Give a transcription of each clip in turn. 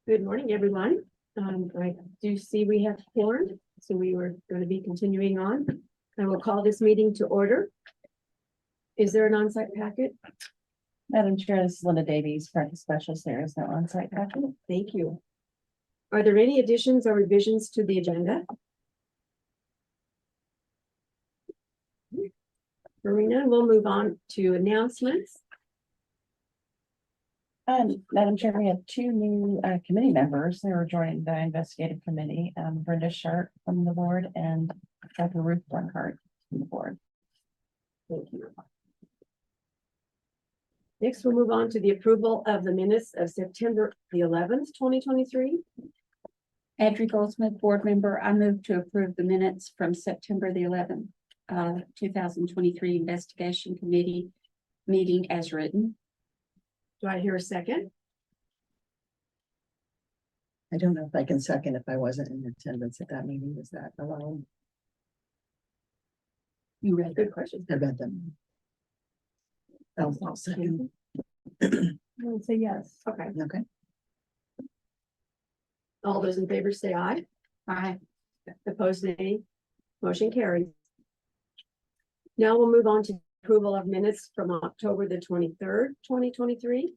Good morning, everyone. I do see we have quorum, so we were going to be continuing on. I will call this meeting to order. Is there an on-site packet? Madam Chair, this is Linda Davies, practice specialist. There is no on-site packet. Thank you. Are there any additions or revisions to the agenda? Hearing none, we'll move on to announcements. Madam Chair, we have two new committee members. They are joining the investigative committee, Brenda Sharp from the board and Dr. Ruth Bernhardt from the board. Thank you. Next, we'll move on to the approval of the minutes of September the 11th, 2023. Andrew Goldsmith, board member, I move to approve the minutes from September the 11th, 2023 investigation committee meeting as written. Do I hear a second? I don't know if I can second if I wasn't in attendance at that meeting. Was that allowed? You read good question. I read them. I'll second. I'll say yes. Okay. Okay. All those in favor say aye. Aye. Opposed, nay. Motion carries. Now we'll move on to approval of minutes from October the 23rd, 2023.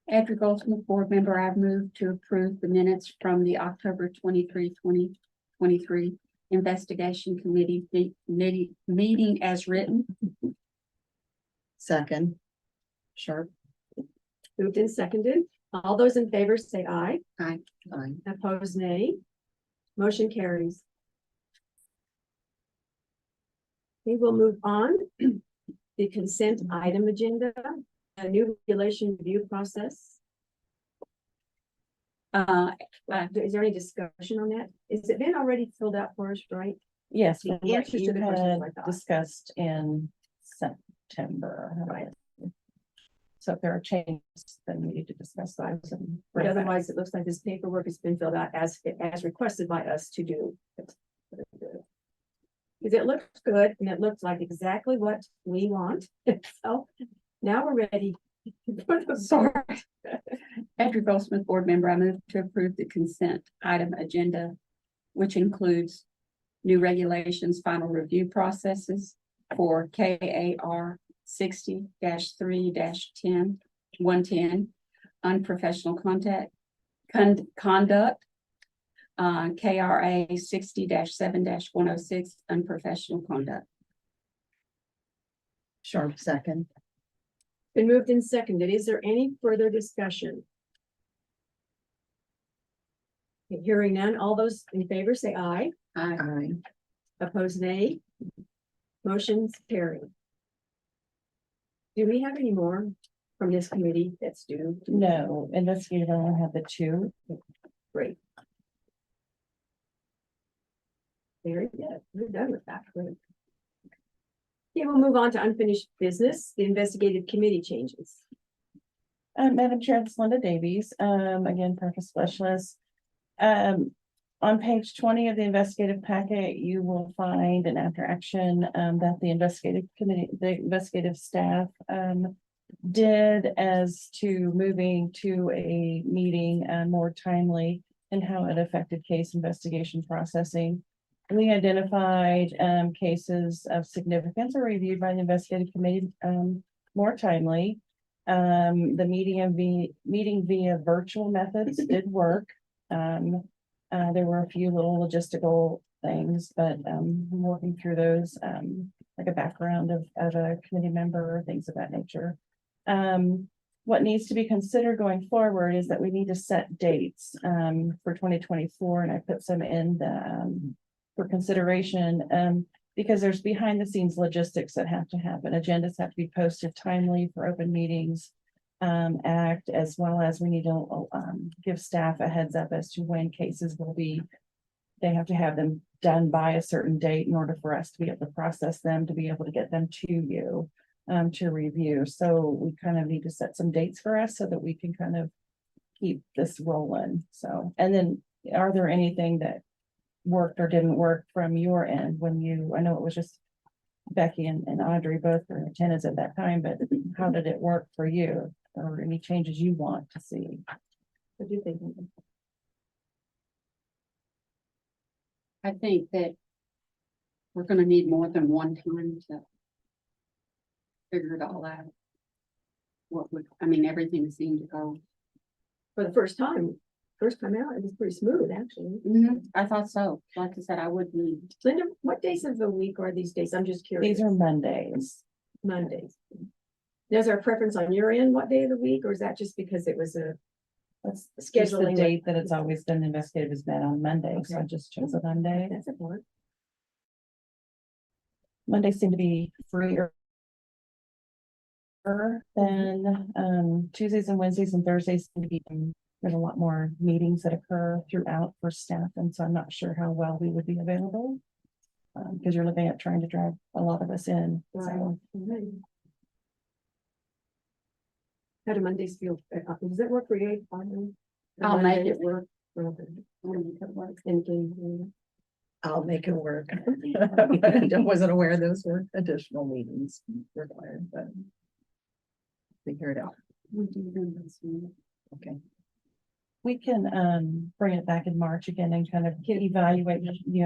Andrew Goldsmith, board member, I move to approve the minutes from the October 23, 2023 investigation committee meeting as written. Second. Sharp. Moved and seconded. All those in favor say aye. Aye. Aye. Opposed, nay. Motion carries. We will move on. The consent item agenda, a new regulation review process. Is there any discussion on that? Is it been already filled out for us, right? Yes, The but what answers to you the questions I had thought. discussed in September. Right. So if there are changes, then we need to discuss those. And But otherwise, it looks like this paperwork has been filled out as requested by us to do. Because it looks good and it looks like exactly what we want. So now we're ready. Sorry. Andrew Goldsmith, board member, I move to approve the consent item agenda, which includes new regulations, final review processes for KAR 60-3-10-110, unprofessional conduct, KRA 60-7-106, unprofessional conduct. Sharp second. Been moved and seconded. Is there any further discussion? Okay, hearing none, all those in favor say aye. Aye. Aye. Opposed, nay. Motion's carried. Do we have any more from this committee that's due? No, investigative only have the two. Great. Very good. We're done with that. Great. Okay, we'll move on to unfinished business, the investigative committee changes. Madam Chair, this is Linda Davies, again, practice specialist. On page 20 of the investigative packet, you will find an after action that the investigative committee, the investigative staff did as to moving to a meeting more timely and how it affected case investigation processing. We identified cases of significance are reviewed by the investigative committee more timely. The meeting via virtual methods did work. There were a few little logistical things, but I'm working through those, like a background of a committee member or things of that nature. What needs to be considered going forward is that we need to set dates for 2024, and I put some in the for consideration because there's behind the scenes logistics that have to happen. Agendas have to be posted timely for open meetings act, as well as we need to give staff a heads up as to when cases will be, they have to have them done by a certain date in order for us to be able to process them, to be able to get them to you to review. So we kind of need to set some dates for us so that we can kind of keep this rolling. So, and then are there anything that worked or didn't work from your end when you, I know it was just Becky and Audrey both were in attendance at that time, but how did it work for you? Or any changes you want to see? What do you think? I think that we're gonna need more than one time to figure it all out. Everything seemed to go. For the first time out, it was pretty smooth, actually. I thought so. Like I said, I would need, Linda, what days of the week are these days? I'm just curious. These are Mondays. Mondays. Is there a preference on your end, what day of the week, or is that just because it was a That's just the scheduling? date that it's always been investigative has been on Monday, so I Okay. just chose a Monday. That's important. Mondays seem to be freer than Tuesdays and Wednesdays and Thursdays seem to be, there's a lot more meetings that occur throughout for staff, and so I'm not sure how well we would be available. Because you're looking at trying to drag a lot of us in, so. Right. How do Mondays feel? Does that work for you? I'll make it work. And I'll make it work. I wasn't aware those were additional meetings required, but figure it out. Okay. We can bring it back in March again and kind of evaluate,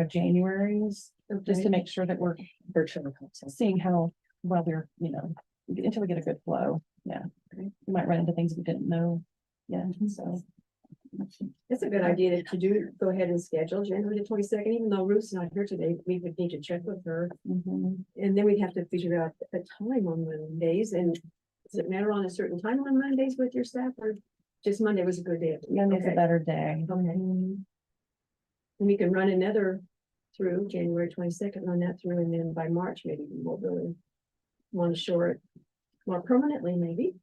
January's, just to make sure that we're Virtual helps us. seeing how well we're, until we get a good flow. Yeah. We might run into things we didn't know. Yeah, so. it's a good idea to go ahead and schedule January the 22nd, even though Ruth's not here today, we would need to check with her. Mhm. And then we'd have to figure out a time on Mondays, and does it matter on a certain time on Mondays with your staff, or just Monday was a good day? Monday's a Okay. better day. Okay. And we can run another through January 22nd, run that through, and then by March, maybe we'll really want to shore it more permanently, maybe.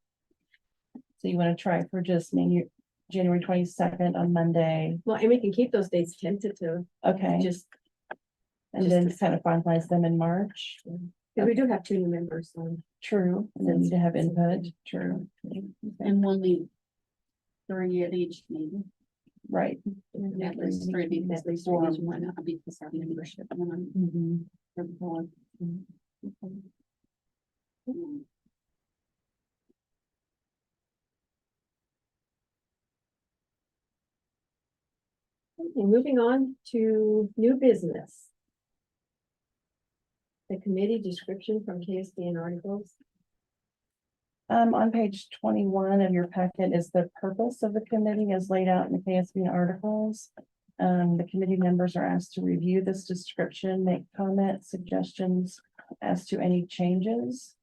So you want to try for just maybe January 22nd on Monday, Well, and we can keep those dates tentative, okay, just, and just then to- kind of finalize them in March. because we do have 2 new members, so. True, and then need to have input, true. and we'll need 3 at each meeting. Right. At least 3 because At least 4 three. might not be because our membership. And then Mhm. for the board. Okay, moving on to new business. The committee description from KSD and articles. On page 21 of your packet is the purpose of the committee as laid out in the KSB articles. The committee members are asked to review this description, make comments, suggestions as to any changes.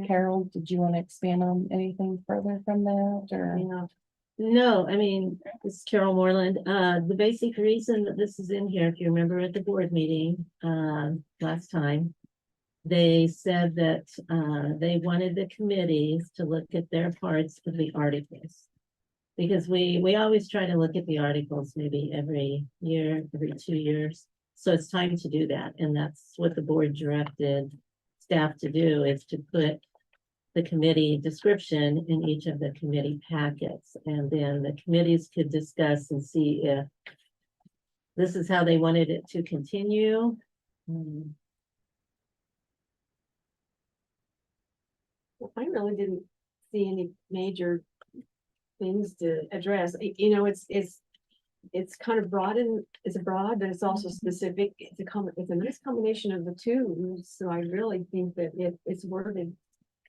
Carol, did you want to expand on anything further from that or? Yeah. No, I mean, this is Carol Moreland. The basic reason that this is in here, if you remember at the board meeting, last time. They said that, they wanted the committees to look at their parts of the articles. Because we always try to look at the articles maybe every year, every 2 years. So it's time to do that. And that's what the board directed staff to do, is to put the committee description in each of the committee packets. And then the committees could discuss and see if this is how they wanted it to continue. I really didn't see any major things to address. It's kind of broad, and it's broad, but it's also specific. It's a nice combination of the two. So I really think that it's worded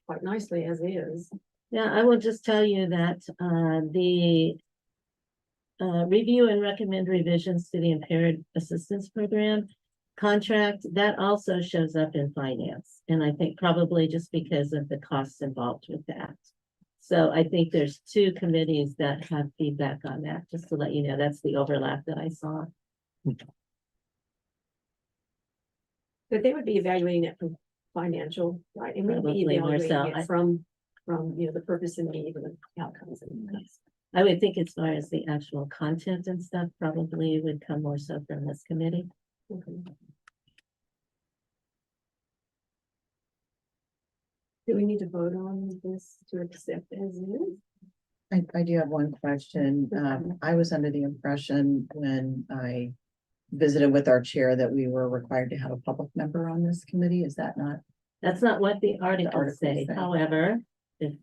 quite nicely as is. Yeah, I will just tell you that the review and recommend revisions to the impaired assistance program contract, that also shows up in finance. And I think probably just because of the costs involved with that. So I think there's 2 committees that have feedback on that, just to let you know, that's the overlap that I saw. But they would be evaluating it from financial, right? And we'd be Probably more evaluating so. it from the purpose and need and the outcomes. And I would think as far as the actual content and stuff, probably would come more so from this committee. okay. Do we need to vote on this to accept as is? I do have one question. I was under the impression when I visited with our chair that we were required to have a public member on this committee. Is that not? That's not what the articles articles say. say. However, if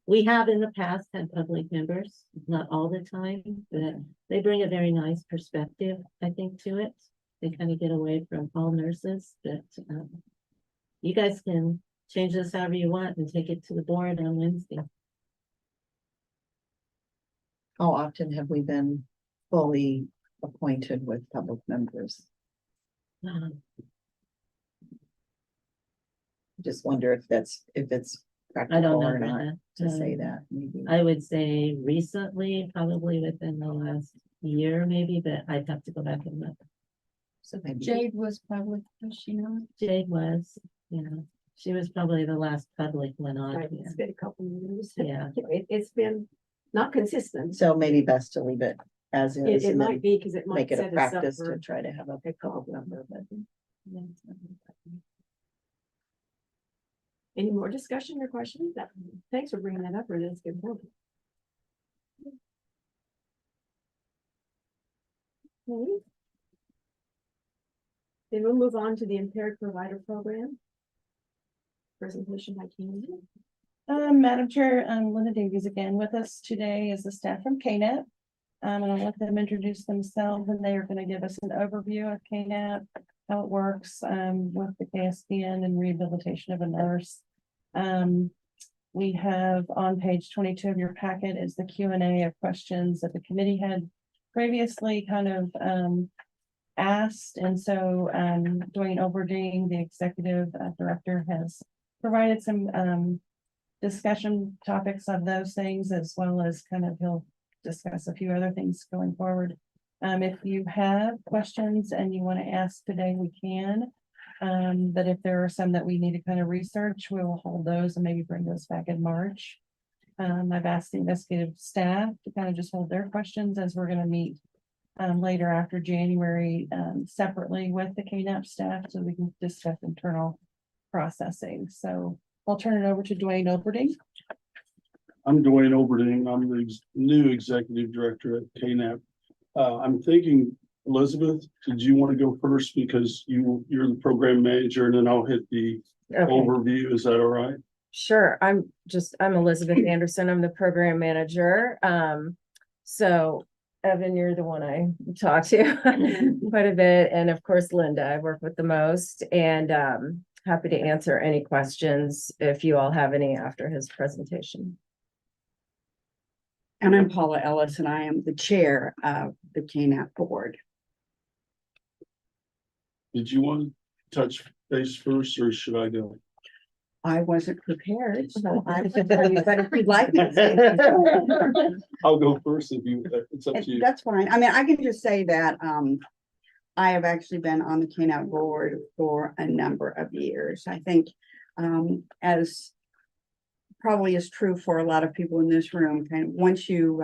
we have in the past had public members, not all the time, but they bring a very nice perspective, I think, to it. They kind of get away from all nurses, but you guys can change this however you want and take it to the board on Wednesday. How often have we been fully appointed with public members? Um, Just wonder if it's I don't practical know or not that. to say Um, that, maybe. I would say recently, probably within the last year, maybe, but I'd have to go back and look. So maybe. Jade was public, was she not? Jade was, she was probably the last public one on. Right, it's been a couple of years. Yeah. It's been not consistent. So maybe best to leave it as It, is it and then might be, because it might make it a set us up practice to for try to have a a public call. member, but. Any more discussion or questions? Thanks for bringing that up, Renee. That's a good point. Okay. Then we'll move on to the impaired provider program. Presentation by Candy. Madam Chair, Linda Davies again with us today is the staff from KNAP. And I'll let them introduce themselves and they are going to give us an overview of KNAP, how it works, with the KSPN and rehabilitation of a nurse. We have on page 22 of your packet is the Q&A of questions that the committee had previously kind of, asked. And so, Dwayne Oberding, the executive director, has provided some, discussion topics of those things, as well as kind of he'll discuss a few other things going forward. If you have questions and you want to ask today, we can. But if there are some that we need to kind of research, we will hold those and maybe bring those back in March. I've asked the investigative staff to kind of just hold their questions as we're going to meet later after January, separately with the KNAP staff so we can discuss internal processing. So I'll turn it over to Dwayne Oberding. I'm Dwayne Oberding. I'm the new executive director at KNAP. I'm thinking, Elizabeth, did you want to go first because you're the program manager, and then I'll hit the Okay, overview. Is that all right? sure. I'm Elizabeth Anderson. I'm the program manager. So Evan, you're the one I talk to quite a bit. And of course, Linda, I work with the most, and happy to answer any questions if you all have any after his presentation. And I'm Paula Ellis, and I am the chair of the KNAP board. Did you want to touch base first, or should I go? I wasn't prepared, so I would tell you, but if you'd like me to say. I'll go first if you, it's up to you. That's fine. I mean, I can just say that, I have actually been on the KNAP board for a number of years. I think, as probably is true for a lot of people in this room, kind of once you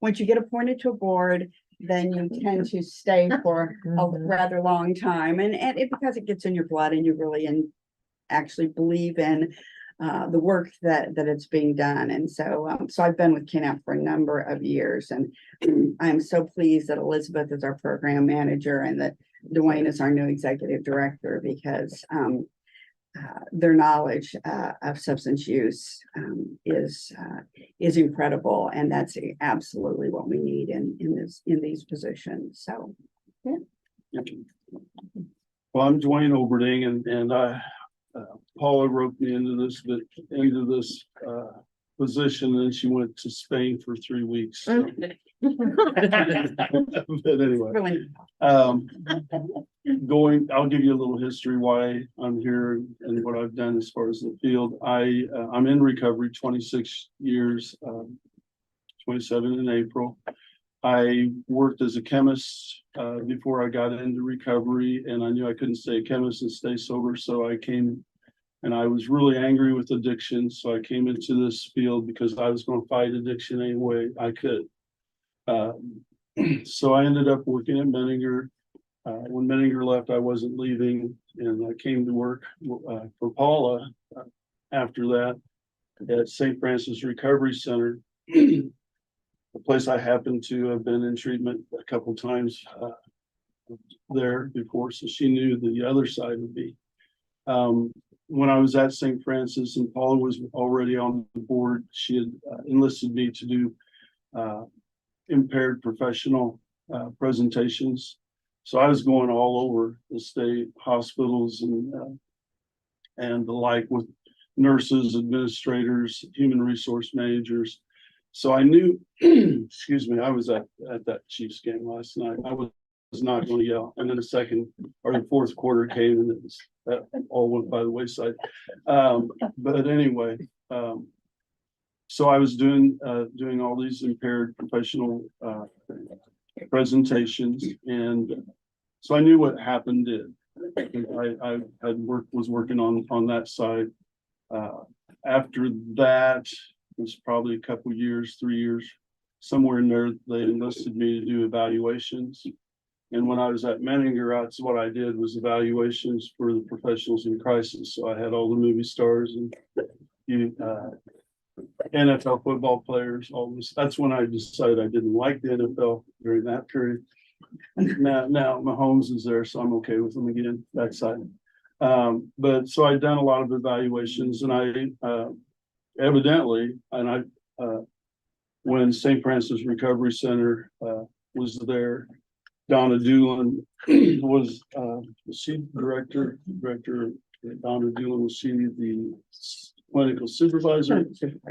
get appointed to a board, then you tend to stay for a rather long time, and it because it gets in your blood and you really actually believe in the work that it's being done. And so I've been with KNAP for a number of years, and I'm so pleased that Elizabeth is our program manager and that Dwayne is our new executive director, because their knowledge of substance use is incredible, and that's absolutely what we need in these positions. So yeah. Well, I'm Dwayne Oberding, and Paula roped me into this position, and then she went to Spain for 3 weeks. So. But anyway, Really, I'll give you a little history why I'm here and what I've done as far as the field. I'm in recovery 26 years, 27 in April. I worked as a chemist before I got into recovery, and I knew I couldn't stay a chemist and stay sober. So I came, and I was really angry with addiction. So I came into this field because I was going to fight addiction any way I could. So I ended up working at Menninger. When Menninger left, I wasn't leaving, and I came to work for Paula after that at St. Francis Recovery Center. the place I happen to have been in treatment a couple times there before, so she knew the other side would be. When I was at St. Francis and Paula was already on the board, she had enlisted me to do impaired professional presentations. So I was going all over the state hospitals and the like with nurses, administrators, human resource managers. So I knew, excuse me, I was at that Chiefs game last night. I was not going to yell. And then the second or the fourth quarter came and it was, that all went by the wayside. But anyway, so I was doing all these impaired professional presentations, and so I knew what happened did. I was working on that side. After that, it was probably a couple years, 3 years, somewhere in there, they enlisted me to do evaluations. And when I was at Menninger, that's what I did, was evaluations for the professionals in crisis. So I had all the movie stars and NFL football players, all this. That's when I decided I didn't like the NFL during that period. Now Mahomes is there, so I'm okay with him again, that side. But so I'd done a lot of evaluations, and I evidently, and when St. Francis Recovery Center was there, Donna Doolin was she director Donna Doolin, was she the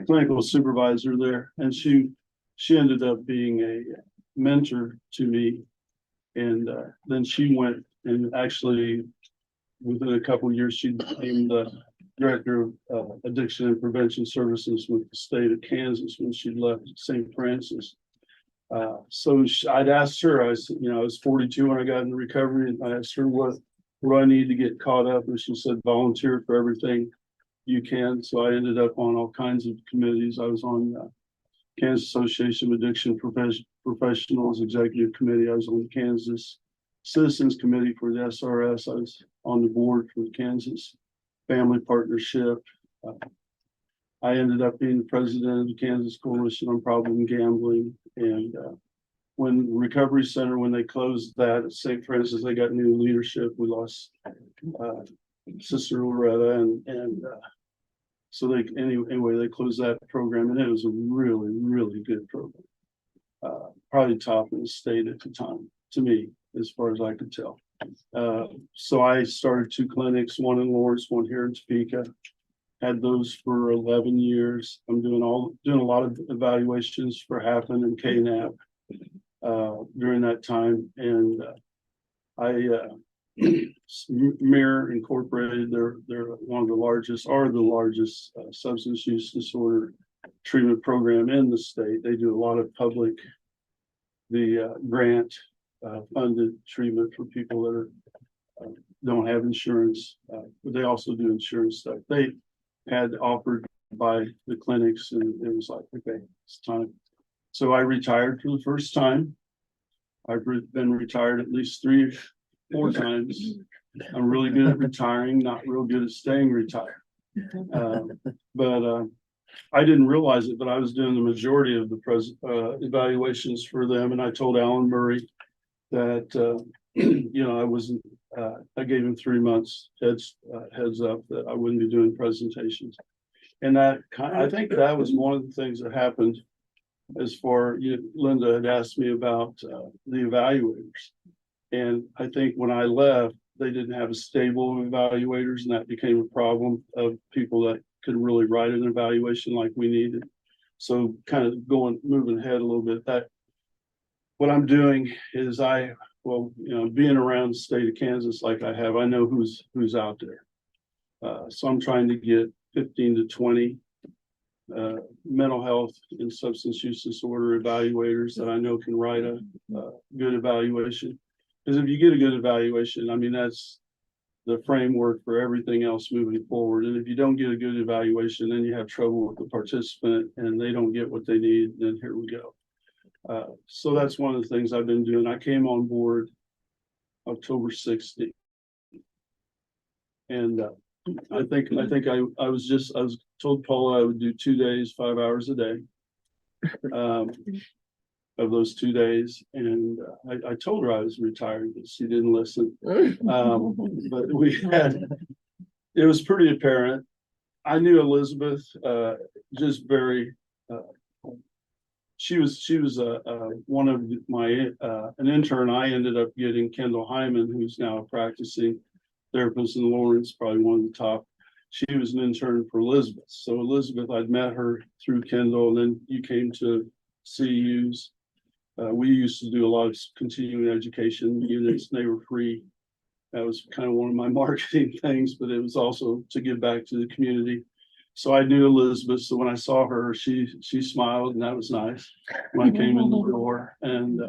clinical supervisor there, and she ended up being a mentor to me, and then she went and actually within a couple of years she became the director of addiction and prevention services with the state of Kansas when she left St. Francis. So I'd asked her, I said, I was 42 when I got into recovery, and I asked her what I need to get caught up, and she said volunteer for everything you can. So I ended up on all kinds of committees. I was on Kansas Association of Addiction Professionals Executive Committee. I was on the Kansas Citizens Committee for the SRS. I was on the board for the Kansas Family Partnership. I ended up being the president of the Kansas Coalition on Problem Gambling. And when Recovery Center, when they closed that at St. Francis, they got new leadership. We lost Sister Loretta, and so anyway, they closed that program, and it was a really, really good program. Probably top in the state at the time, to me, as far as I could tell. So I started 2 clinics, one in Lawrence, one here in Topeka. Had those for 11 years. I'm doing a lot of evaluations for Happen and KNAP during that time. And Mirror Incorporated, they're one of the largest substance use disorder treatment program in the state. They do a lot of public, grant funded treatment for people that don't have insurance, but they also do insurance stuff. They had offered by the clinics, and it was like, okay, it's time. So I retired for the first time. I've been retired at least 3-4 times. I'm really good at retiring, not real good at staying retired. But I didn't realize it, but I was doing the majority of the evaluations for them. And I told Alan Murray that, I wasn't, I gave him 3 months heads up that I wouldn't be doing presentations. And I think that was one of the things that happened as far, Linda had asked me about the evaluators. And I think when I left, they didn't have a stable of evaluators, and that became a problem of people that could really write an evaluation like we needed. So kind of moving ahead a little bit, that what I'm doing is being around the state of Kansas like I have, I know who's out there. So I'm trying to get 15 to 20 mental health and substance use disorder evaluators that I know can write a good evaluation. Because if you get a good evaluation, I mean, that's the framework for everything else moving forward. And if you don't get a good evaluation, then you have trouble with the participant and they don't get what they need. Then here we go. So that's one of the things I've been doing. I came on board October 16th. And I think I was told Paula I would do 2 days, 5 hours a day. of those 2 days. And I told her I was retired, but she didn't listen. But it was pretty apparent. I knew Elizabeth, just very, she was one of my, an intern I ended up getting, Kendall Hyman, who's now a practicing therapist in Lawrence, probably one of the top. She was an intern for Elizabeth. So Elizabeth, I'd met her through Kendall, and then you came to CU's. We used to do a lot of continuing education units, and they were free. That was kind of one of my marketing things, but it was also to give back to the community. So I knew Elizabeth. So when I saw her, she smiled, and that was nice when I came in the door. And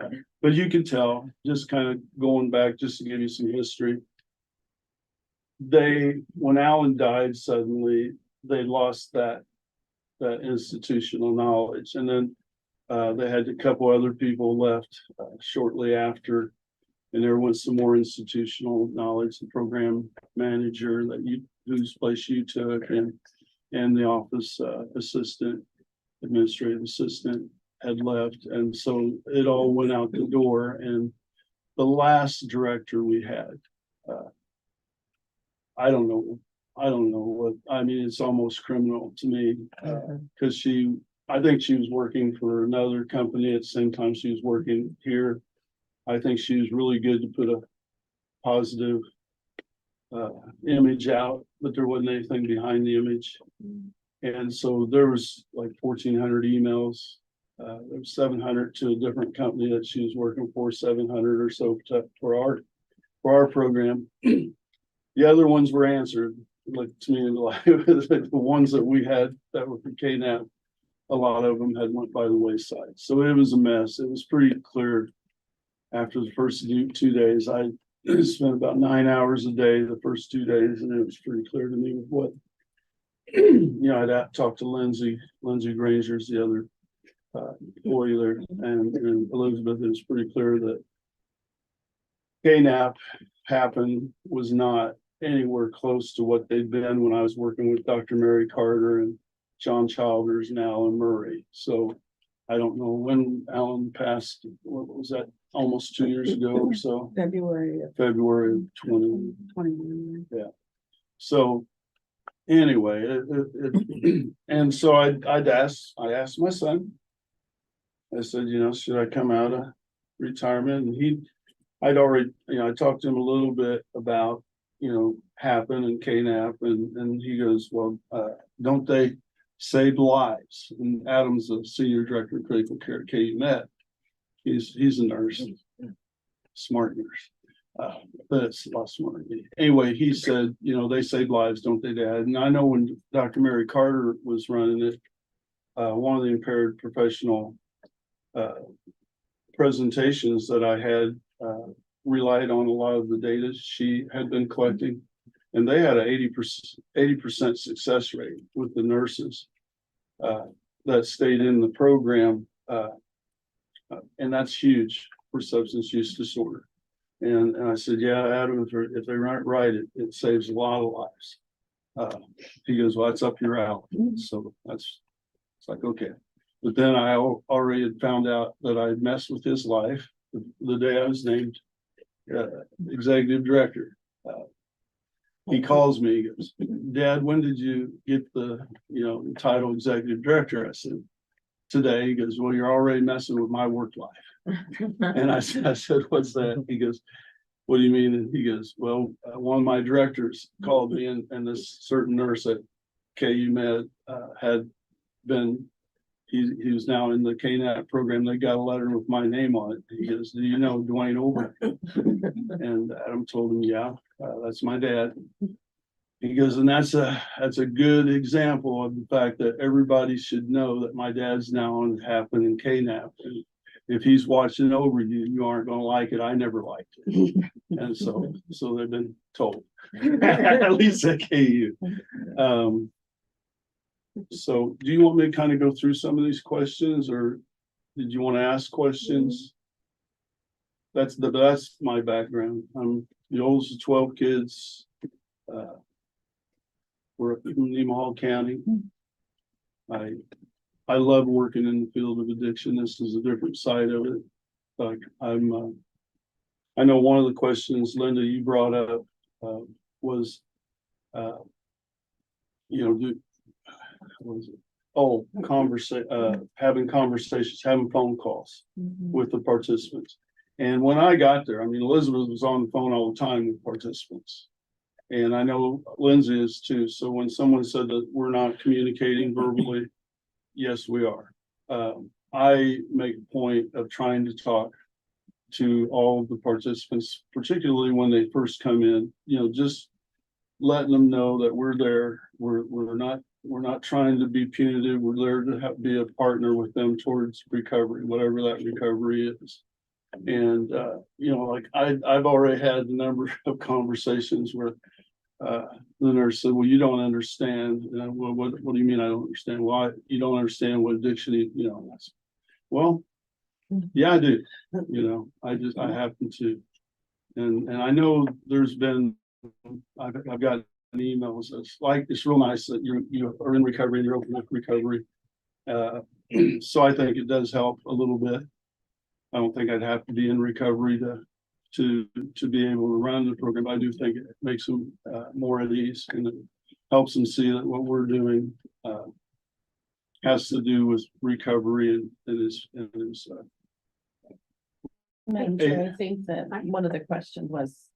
but you could tell, just kind of going back, just to give you some history. When Alan died suddenly, they lost that institutional knowledge, and then they had a couple other people left shortly after. And there went some more institutional knowledge. The program manager whose place you took, and the office assistant, administrative assistant had left. And so it all went out the door. And the last director we had, I don't know what, I mean, it's almost criminal to me, because I think she was working for another company at the same time she was working here. I think she was really good to put a positive image out, but there wasn't anything behind the image. And so there was like 1,400 emails. There was 700 to a different company that she was working for, 700 or so for our program. The other ones were answered, like to me, like the ones that we had that were for KNAP, a lot of them had went by the wayside. So it was a mess. It was pretty clear after the first 2 days. I spent about 9 hours a day the first 2 days, and it was pretty clear to me what, I'd talked to Lindsay Granger's the other employee there, and Elizabeth. It was pretty clear that KNAP was not anywhere close to what they'd been when I was working with Dr. Mary Carter and John Childers and Alan Murray. So I don't know when Alan passed. What was that? Almost 2 years ago or so. February of 2021. Yeah. So anyway, and so I asked my son. I said, should I come out of retirement? And I'd already, I talked to him a little bit about, Happen and KNAP, and he goes, well, don't they save lives? And Adam's the senior director of critical care at KU Med. He's a nurse, smart nurse, but it's a lot smarter than me. Anyway, he said, they save lives, don't they, Dad? And I know when Dr. Mary Carter was running it, one of the impaired professional presentations that I had relied on a lot of the data she had been collecting, and they had a 80% success rate with the nurses that stayed in the program. And that's huge for substance use disorder. And I said, yeah, Adam, if they run it right, it saves a lot of lives. He goes, well, that's up your alley. So it's like, okay. But then I already had found out that I had messed with his life the day I was named executive director. He calls me, he goes, Dad, when did you get the title executive director? I said, today. He goes, well, you're already messing with my work life. And I said, what's that? He goes, what do you mean? And he goes, well, one of my directors called me, and this certain nurse at KU Med had been, he was now in the KNAP program. They got a letter with my name on it. He goes, do you know Dwayne Ober? And Adam told him, yeah, that's my dad. He goes, and that's a good example of the fact that everybody should know that my dad's now on Happen in KNAP. And if he's watching over you, you aren't going to like it. I never liked it. And so they've been told, at least at KU. So do you want me to kind of go through some of these questions, or did you want to ask questions? That's my background. I'm the oldest of 12 kids. We're in Nemaha County. I love working in the field of addiction. This is a different side of it. Like I know one of the questions, Linda, you brought up, was, what was it? Oh, having conversations, having phone calls with the participants. And when I got there, I mean, Elizabeth was on the phone all the time with participants. And I know Lindsay is too. So when someone said that we're not communicating verbally, yes, we are. I make a point of trying to talk to all of the participants, particularly when they first come in, just letting them know that we're there. We're not trying to be punitive. We're there to be a partner with them towards recovery, whatever that recovery is. And like I've already had a number of conversations where the nurse said, "Well, you don't understand." Well, what do you mean I don't understand? Why you don't understand what addiction is? Well, yeah, I do. I happen to, and I know there's been. I've got emails. It's real nice that you are in recovery and you're open with recovery. So I think it does help a little bit. I don't think I'd have to be in recovery to be able to run the program. I do think it makes them more at ease, and it helps them see that what we're doing has to do with recovery and is. Madam Chair, I think that one of the questions was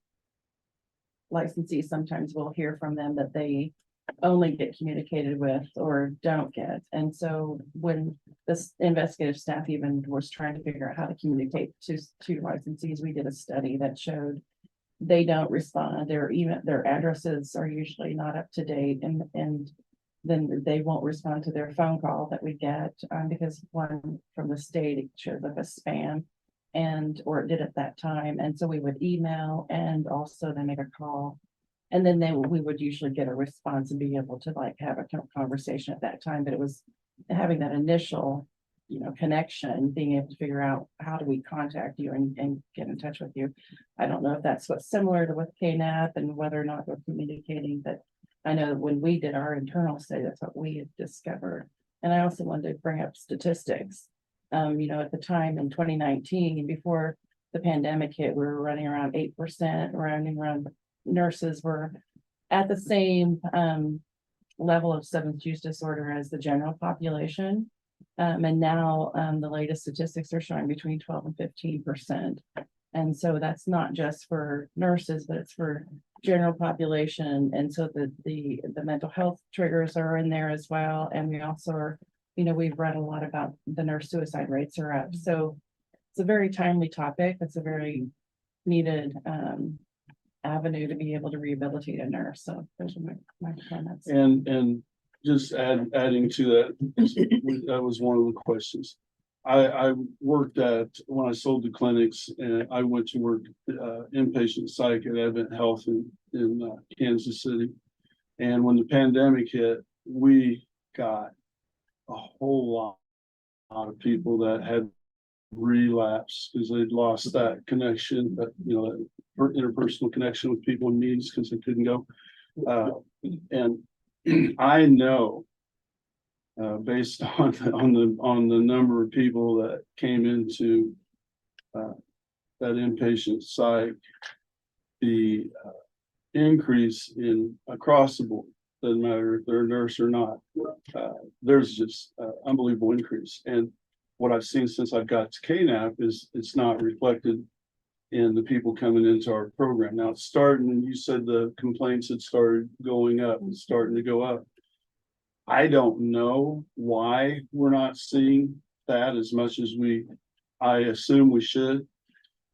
licensees sometimes will hear from them that they only get communicated with or don't get. And so when this investigative staff even was trying to figure out how to communicate to licensees, we did a study that showed they don't respond. Their addresses are usually not up to date, and then they won't respond to their phone call that we get because one from the state, it shows up as spam. Or it did at that time. And so we would email and also then make a call. And then we would usually get a response and be able to have a conversation at that time. But it was having that initial, connection, being able to figure out how do we contact you and get in touch with you. I don't know if that's what's similar to with KNAP and whether or not we're communicating, but I know that when we did our internal study, that's what we had discovered. And I also wanted to bring up statistics. At the time in 2019, before the pandemic hit, we were running around 8%, rounding around. Nurses were at the same level of substance use disorder as the general population. And now the latest statistics are showing between 12 and 15%. And so that's not just for nurses, but it's for general population. And so the mental health triggers are in there as well. And we also are, we've read a lot about the nurse suicide rates are up. So it's a very timely topic. It's a very needed avenue to be able to rehabilitate a nurse. So those are my comments. And just adding to that, that was one of the questions. I worked when I sold the clinics, and I went to work inpatient psych at Advent Health in Kansas City. And when the pandemic hit, we got a whole lot of people that had relapsed because they'd lost that connection, that interpersonal connection with people in meetings because they couldn't go. And I know, based on the number of people that came into that inpatient psych, the increase in across the board, doesn't matter if they're a nurse or not, there's just unbelievable increase. And what I've seen since I've got to KNAP is it's not reflected in the people coming into our program. Now it's starting, and you said the complaints had started going up, it's starting to go up. I don't know why we're not seeing that as much as I assume we should.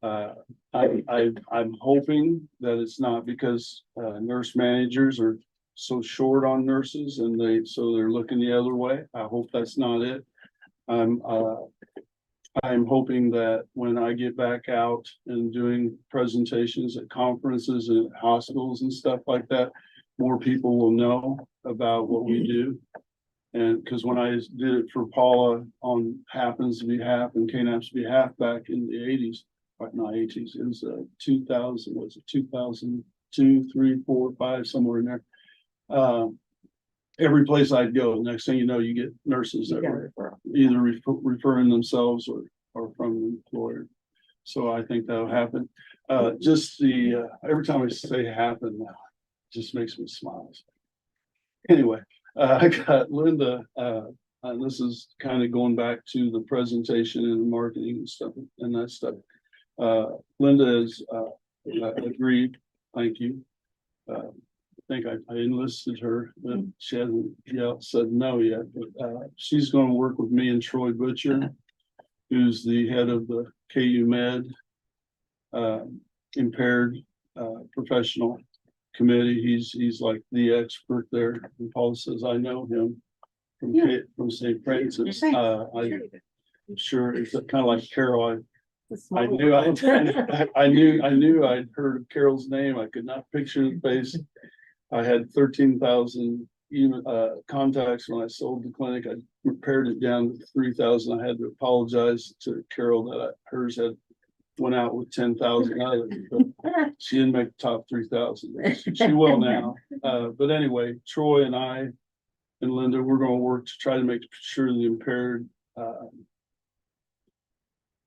I'm hoping that it's not because nurse managers are so short on nurses and they're looking the other way. I hope that's not it. I'm hoping that when I get back out and doing presentations at conferences and hospitals and stuff like that, more people will know about what we do. And because when I did it for Paula on Happens' behalf and KNAP's behalf back in the 80s, but not 80s, it was 2002, 3, 4, 5, somewhere in there. every place I'd go, next thing you know, you get nurses that were either referring themselves or from the employer. So I think that'll happen. Just every time I say happen now, it just makes me smile. Anyway, I got Linda, and this is kind of going back to the presentation and marketing and stuff and that stuff. Linda has agreed. Thank you. I think I enlisted her, but she hasn't said no yet. But she's going to work with me and Troy Butcher, who's the head of the KU Med impaired professional committee. He's like the expert there. And Paul says I know him from St. Francis. I'm sure it's kind of like Carol. I knew I'd heard of Carol's name. I could not picture the face. I had 13,000 contacts when I sold the clinic. I pared it down to 3,000. I had to apologize to Carol that hers had went out with 10,000 others, but she didn't make the top 3,000. She will now. But anyway, Troy and I and Linda, we're going to work to try to make sure the impaired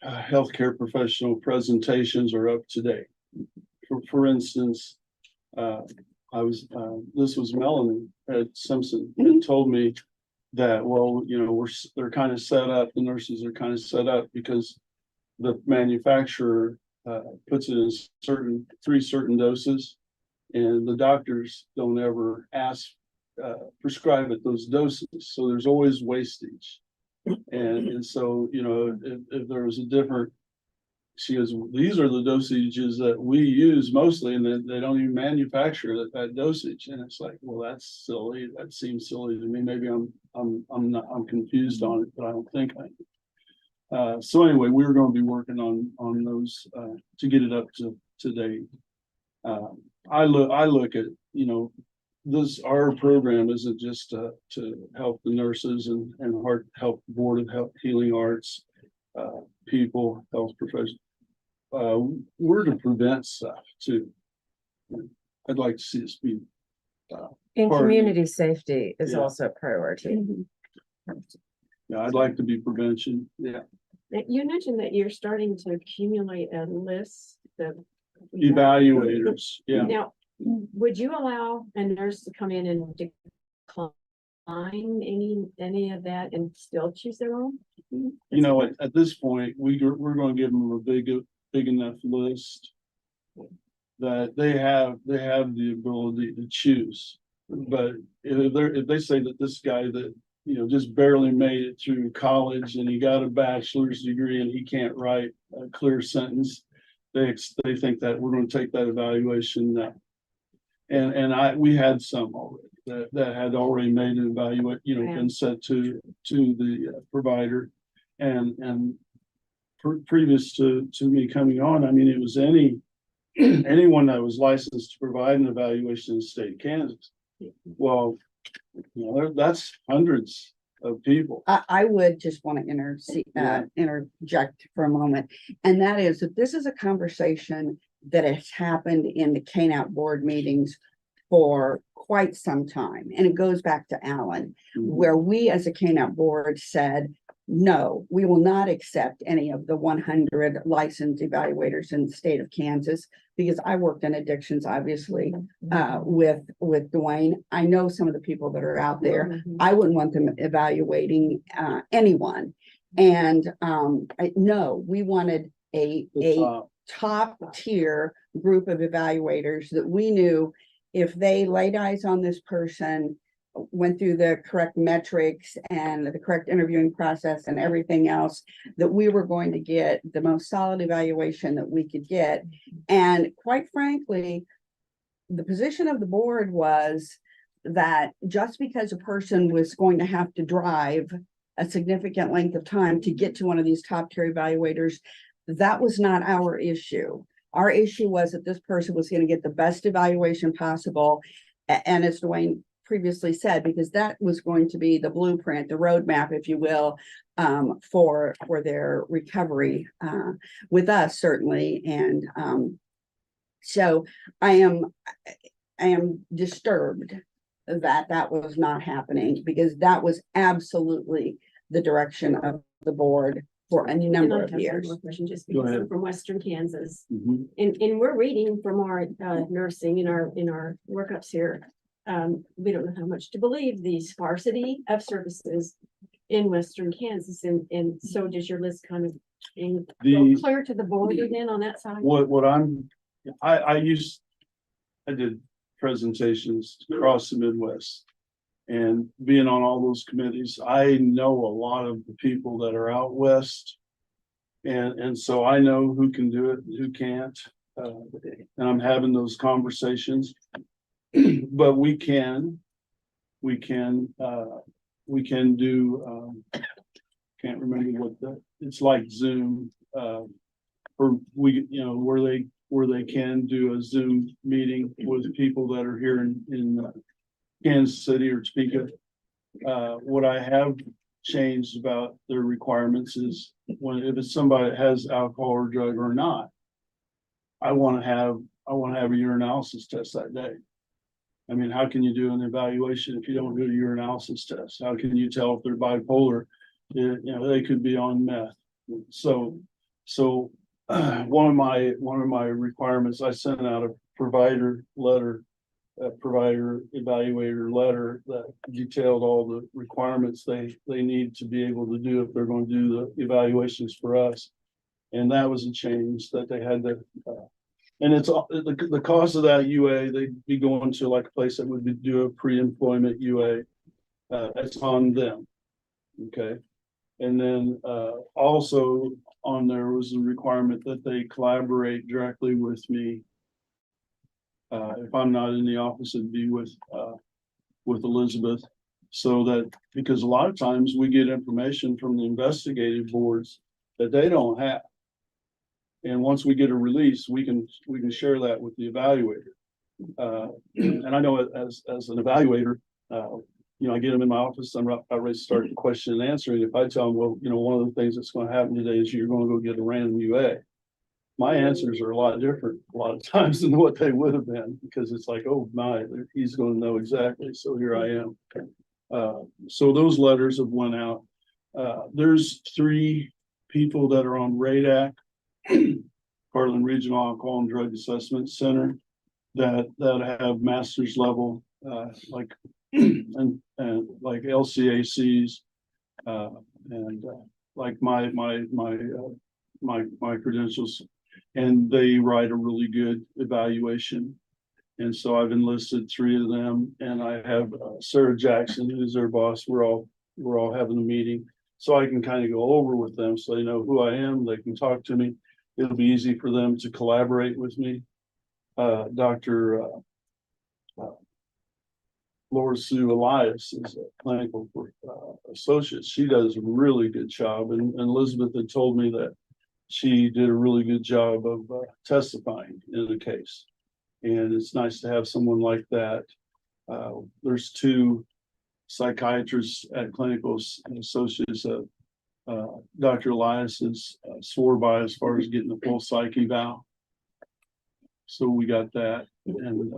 healthcare professional presentations are up to date. For instance, this was Melanie at Simpson and told me that, well, they're kind of set up, the nurses are kind of set up because the manufacturer puts it in three certain doses, and the doctors don't ever prescribe at those doses. So there's always wastage. And so, if there was a different, she goes, these are the dosages that we use mostly, and they don't even manufacture that dosage. And it's like, well, that's silly. That seems silly to me. Maybe I'm confused on it, but I don't think I am. So anyway, we're going to be working on those to get it up to date. I look at, our program isn't just to help the nurses and help Board of Health Healing Arts people, health professionals. We're to prevent stuff too. I'd like to see us be And part of community safety is Yeah. also a priority. Yeah, I'd like to be prevention. Yeah, You mentioned that you're starting to accumulate a list of evaluators. Yeah, Now, would you allow a nurse to come in and decline any of that and still choose their own? at this point, we're going to give them a big enough list that they have the ability to choose. But if they say that this guy that just barely made it through college and he got a bachelor's degree and he can't write a clear sentence, they think that we're going to take that evaluation now. And we had some already that had already made an evaluate, been sent to the provider, and previous to me coming on, I mean, it was anyone that was licensed to provide an evaluation in the state of Kansas. Well, that's hundreds of people. I would just want to interject for a moment. And that is that this is a conversation that has happened in the KNOW board meetings for quite some time. And it goes back to Alan, where we as a KNOW board said, no, we will not accept any of the 100 licensed evaluators in the state of Kansas, because I worked in addictions, obviously, with Dwayne. I know some of the people that are out there. I wouldn't want them evaluating anyone. And no, we wanted a top tier group of evaluators that we knew if they laid eyes on this person, went through the correct metrics and the correct interviewing process and everything else, that we were going to get the most solid evaluation that we could get. And quite frankly, the position of the board was that just because a person was going to have to drive a significant length of time to get to one of these top tier evaluators, that was not our issue. Our issue was that this person was going to get the best evaluation possible. And as Dwayne previously said, because that was going to be the blueprint, the roadmap, if you will, for their recovery with us, certainly. And so I am disturbed that was not happening, because that was absolutely the direction of the board for a And number I of have one years. more question, just Go because I'm ahead. from Western Kansas. Mhm. And we're reading from our nursing in our workups here. We don't know how much to believe, the sparsity of services in Western Kansas, and so does your list kind of go The, clear to the border then on that side? what I did presentations across the Midwest. And being on all those committees, I know a lot of the people that are out west. And so I know who can do it, and who can't, and I'm having those conversations. But we can do, can't remember what it's like Zoom, or where they can do a Zoom meeting with people that are here in Kansas City or Topeka. What I have changed about their requirements is if it's somebody that has alcohol or drug or not, I want to have a urinalysis test that day. I mean, how can you do an evaluation if you don't do a urinalysis test? How can you tell if they're bipolar? They could be on meth. So one of my requirements, I sent out a provider evaluator letter that detailed all the requirements they need to be able to do if they're going to do the evaluations for us. And that was a change that they had to, and it's the cost of that UA, they'd be going to like a place that would do a pre-employment UA. It's on them. Okay. And then also on there was a requirement that they collaborate directly with me. If I'm not in the office, it'd be with Elizabeth. So that, because a lot of times we get information from the investigative boards that they don't have. And once we get a release, we can share that with the evaluator. And I know as an evaluator, I get them in my office, I'm about ready to start the question and answering. If I tell them, well, one of the things that's going to happen today is you're going to go get a random UA. My answers are a lot different a lot of times than what they would have been, because it's like, oh my, he's going to know exactly. So here I am. So those letters have went out. There's 3 people that are on RADAC, Portland Regional Alcohol and Drug Assessment Center, that have master's level, like and like LCACs, and like my credentials, and they write a really good evaluation. And so I've enlisted 3 of them, and I have Sarah Jackson, who's their boss. We're all having a meeting, so I can kind of go over with them, so they know who I am. They can talk to me. It'll be easy for them to collaborate with me. Dr. Laura Sue Elias is a clinical associate. She does a really good job, and Elizabeth had told me that she did a really good job of testifying in the case. And it's nice to have someone like that. There's 2 psychiatrists at clinical associates. Dr. Elias is swore by as far as getting the full psych eval. So we got that, and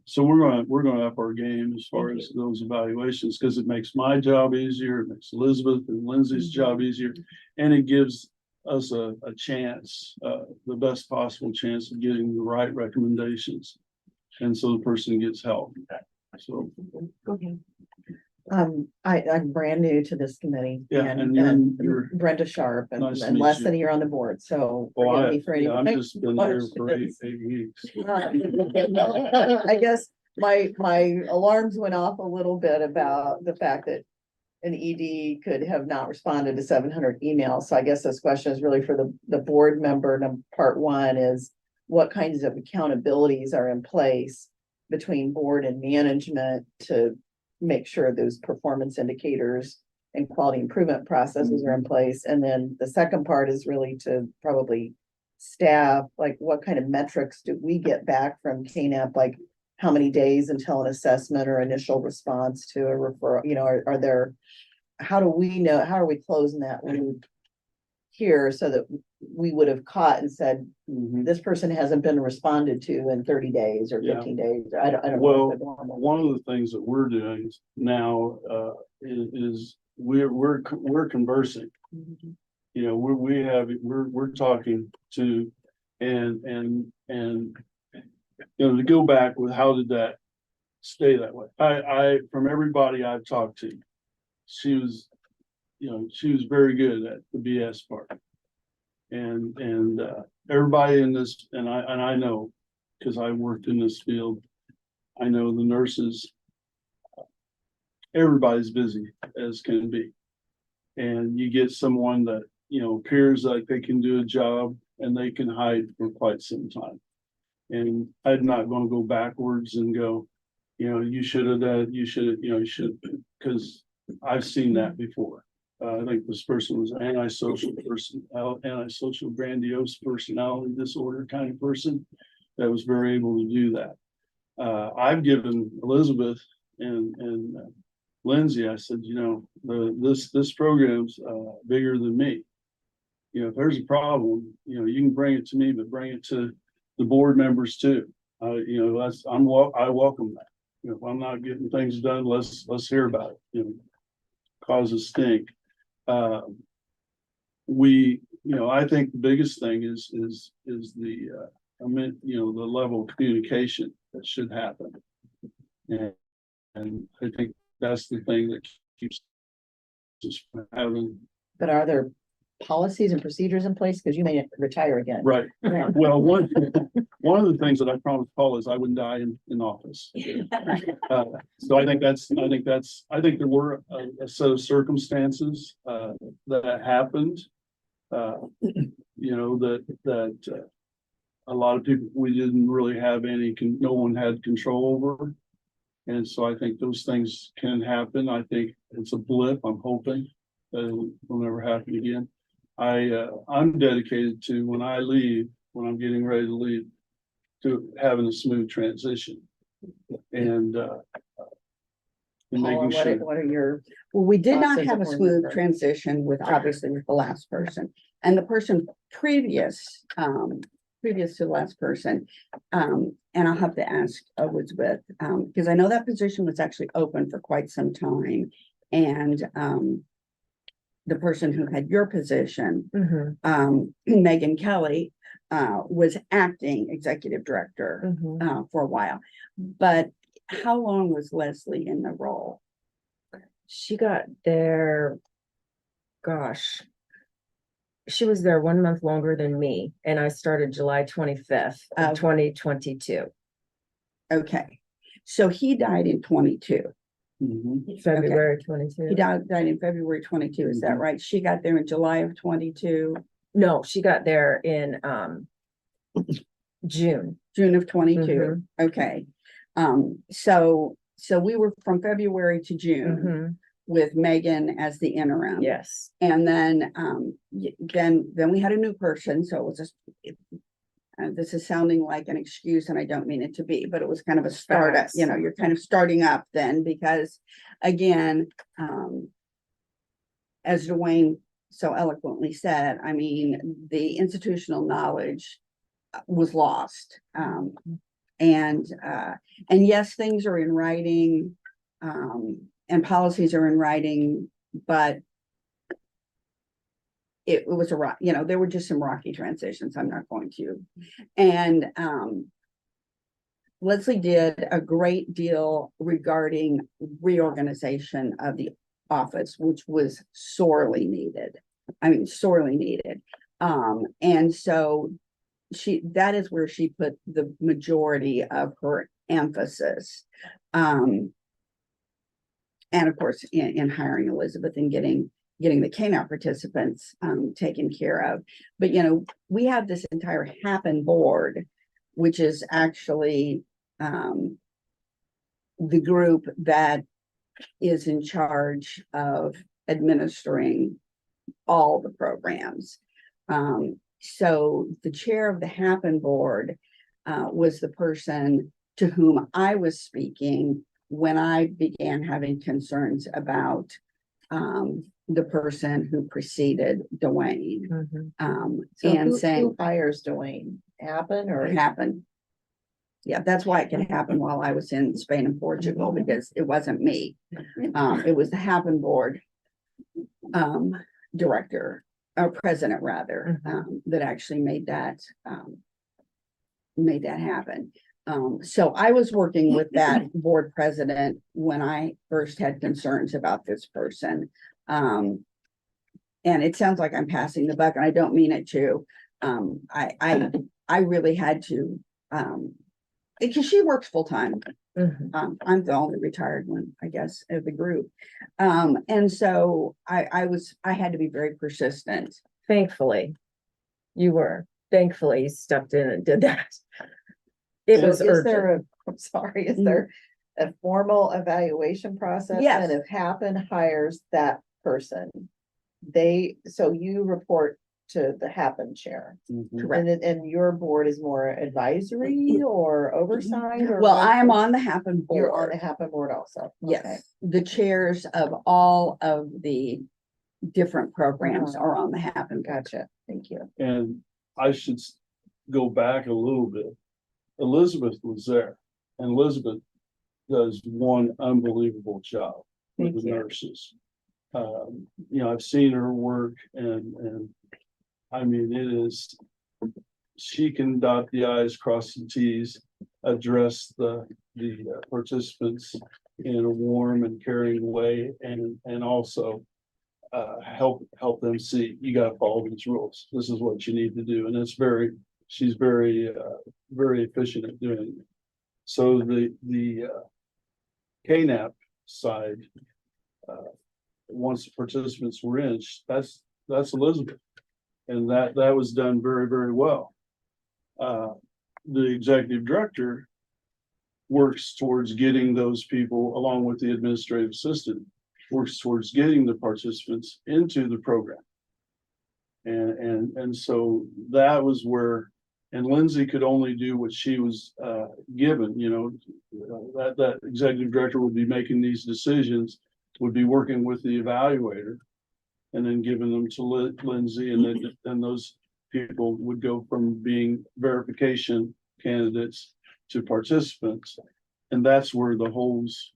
so we're gonna up our game as far as those evaluations, because it makes my job easier, it makes Elizabeth and Lindsay's job easier, and it gives us a chance, the best possible chance of getting the right recommendations, and so the person gets help. So Okay. I'm brand new to this committee. Yeah, and you're Brenda Sharp, and nice to and meet less you. than a year on the board, so. Well, forgive me for any I've just been here for eight questions. weeks. I guess my alarms went off a little bit about the fact that an ED could have not responded to 700 emails. So I guess this question is really for the board member. And part 1 is, what kinds of accountabilities are in place between board and management to make sure those performance indicators and quality improvement processes are in place? And then the second part is really to probably staff, like what kind of metrics do we get back from KNAPP? Like how many days until an assessment or initial response to a referral, are there, how do we know, how are we closing that loop here so that we would have caught and said, Mhm. this person hasn't been responded to in 30 days or Yeah. 15 days. I don't know. Well, what the normal- one of the things that we're doing now, is we're conversing. You know, we're talking to, and, you know, to go back with how did that stay that way? From everybody I've talked to, she was very good at the BS part. And everybody in this, and I know, because I worked in this field, I know the nurses, everybody's busy as can be. And you get someone that, you know, appears like they can do a job and they can hide for quite some time. And I'm not gonna go backwards and go, you know, you should have done, you should, you know, you should, because I've seen that before. I think this person was an antisocial grandiose personality disorder kind of person that was very able to do that. I've given Elizabeth and Lindsay, I said, you know, this program's bigger than me. You know, if there's a problem, you know, you can bring it to me, but bring it to the board members too. You know, I welcome that. You know, if I'm not getting things done, let's hear about it. You know, causes stink. You know, I think the biggest thing is the you know, the level of communication that should happen. And I think that's the thing that keeps us from having. But are there policies and procedures in place? Because you may retire again. Right. Well, one of the things that I promised Paul is I wouldn't die in office. So I think there were a set of circumstances that happened. You know, that a lot of people, we didn't really have no one had control over. And so I think those things can happen. I think it's a blip. I'm hoping that it will never happen again. I'm dedicated to when I'm getting ready to leave, to having a smooth transition. And Paula, making sure. what are your, Well, we did not Process have a of smooth learning. transition with, obviously, with the last person. And the person previous to the last person, and I'll have to ask Elizabeth, because I know that position was actually open for quite some time. And the person who had your position, Megan Kelly, was acting executive director for a while. But how long was Leslie in the role? She got there, gosh. She was there 1 month longer than me, and I started July 25th of 2022. Okay, so he died in 22. Mhm. February 22. He died in February 22, is that Mhm. right? She got there in July of 22, No, she got there in June. June of 22. Okay. So we were from February to June with Megan as the interim. Yes. And then then we had a new person, so it was just, this is sounding like an excuse and I don't mean it to be, but it was kind of a startup, Facts. you know, you're kind of starting up then because again, as Dwayne so eloquently said, I mean, the institutional knowledge was lost. And yes, things are in writing, and policies are in writing, but it was you know, there were just some rocky transitions. I'm not going to. And Leslie did a great deal regarding reorganization of the office, which was sorely needed. I mean, sorely needed. And so that is where she put the majority of her emphasis. And of course, in hiring Elizabeth and getting the K-9 participants taken care of. But, you know, we have this entire Happen board, which is actually the group that is in charge of administering all the programs. So the chair of the Happen board was the person to whom I was speaking when I began having concerns about the person who preceded Dwayne. So And who saying hires Dwayne? Happen or? it happened. Yeah, that's why it can happen while I was in Spain and Portugal, because it wasn't me. It was the Happen Board director, or president rather, that actually made that happen. So I was working with that board president when I first had concerns about this person. And it sounds like I'm passing the buck, and I don't mean it to. I really had to, because she works full time. I'm the only retired one, I guess, of the group. And so I had to be very persistent. Thankfully, thankfully you stepped in and did that. It So was is urgent. there I'm sorry, is there a formal evaluation process? Yes. And if Happen hires that person, so you report to the Happen chair. Correct. And your board is more advisory or oversight or? Well, what? I am on the Happen You're on board. the Happen board also? Okay. Yes, the chairs of all of the different programs are on the Happen board. Gotcha, thank you. And I should go back a little bit. Elizabeth was there, and Elizabeth does one unbelievable job with Thank the you. nurses. I've seen her work, and I mean, it is, she can dot the i's, cross the t's, address the participants in a warm and caring way, and also help them see, you gotta follow these rules. This is what you need to do. And she's very efficient at doing it. So the KNAP side, once the participants were in, that's Elizabeth. And that was done very, very well. The executive director works towards getting those people, along with the administrative assistant, works towards getting the participants into the program. And so that was where, and Lindsay could only do what she was given, that executive director would be making these decisions, would be working with the evaluator, and then giving them to Lindsay, and then those people would go from being verification candidates to participants. And that's where the holes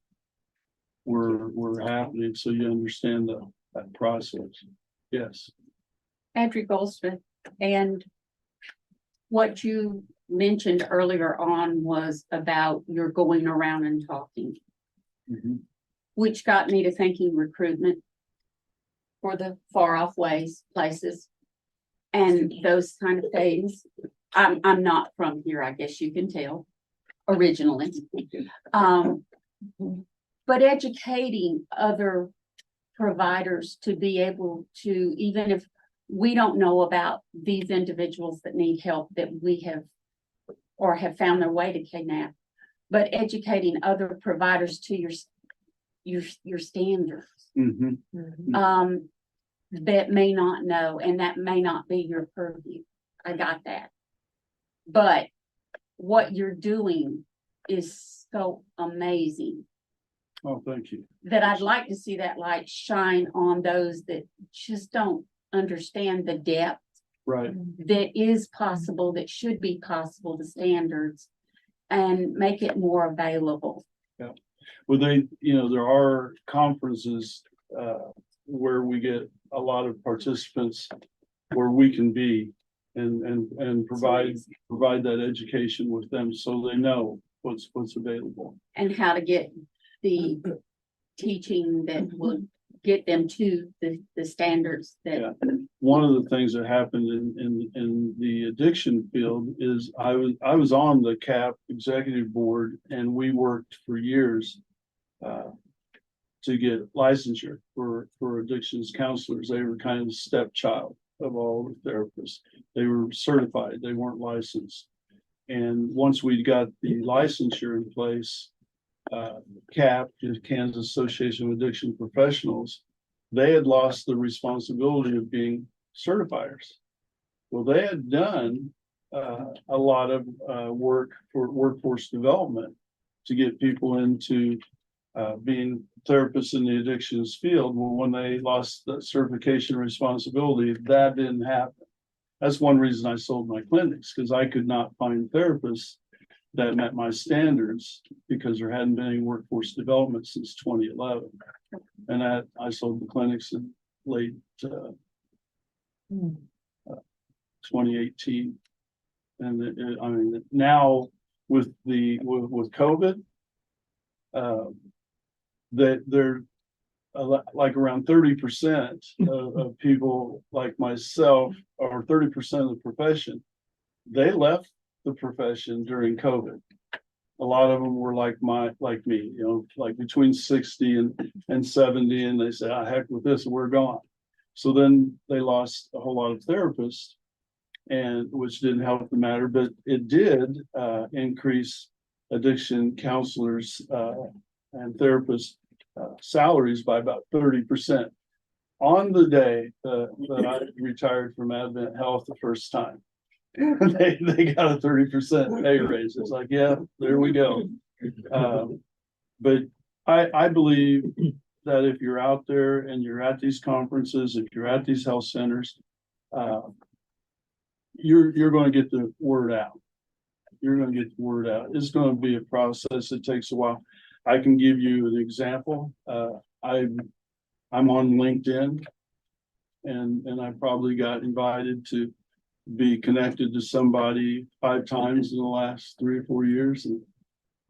were happening. So you understand that process. Yes. Andrew Goldsmith, and what you mentioned earlier on was about you're going around and talking, which got me to thinking recruitment for the far off places and those kind of things. I'm not from here, I guess you can tell, originally. But educating other providers to be able to, even if we don't know about these individuals that need help that we have or have found their way to KNAP, but educating other providers to your standards that may not know, and that may not be your purview. I got that. But what you're doing is so amazing Oh, thank you. that I'd like to see that light shine on those that just don't understand the depth Right. that is possible, that should be possible, the standards, and make it more available. Well, there are conferences where we get a lot of participants where we can be and provide that education with them so they know what's available. And how to get the teaching that would get them to the standards that. Yeah. One of the things that happened in the addiction field is I was on the CAP executive board, and we worked for years to get licensure for addictions counselors. They were kind of the stepchild of all the therapists. They were certified, they weren't licensed. And once we got the licensure in place, CAP, the Kansas Association of Addiction Professionals, they had lost the responsibility of being certifiers. Well, they had done a lot of work for workforce development to get people into being therapists in the addictions field, well, when they lost the certification responsibility, that didn't happen. That's one reason I sold my clinics, because I could not find therapists that met my standards because there hadn't been any workforce development since 2011. And that I sold the clinics in late 2018. And I mean, now with COVID, that they're like around 30% of people like myself, or 30% of the profession, they left the profession during COVID. A lot of them were like me, you know, like between 60 and 70, and they said, "Ah, heck with this, we're gone." So then they lost a whole lot of therapists, and which didn't help the matter, but it did increase addiction counselors and therapists salaries by about 30%. On the day that I retired from Advent Health the first time, they got a 30% pay raise. It's like, yeah, there we go. But I believe that if you're out there and you're at these conferences, if you're at these health centers, you're going to get the word out. You're going to get the word out. It's going to be a process. It takes a while. I can give you an example. I'm on LinkedIn, and I probably got invited to be connected to somebody 5 times in the last 3 or 4 years. And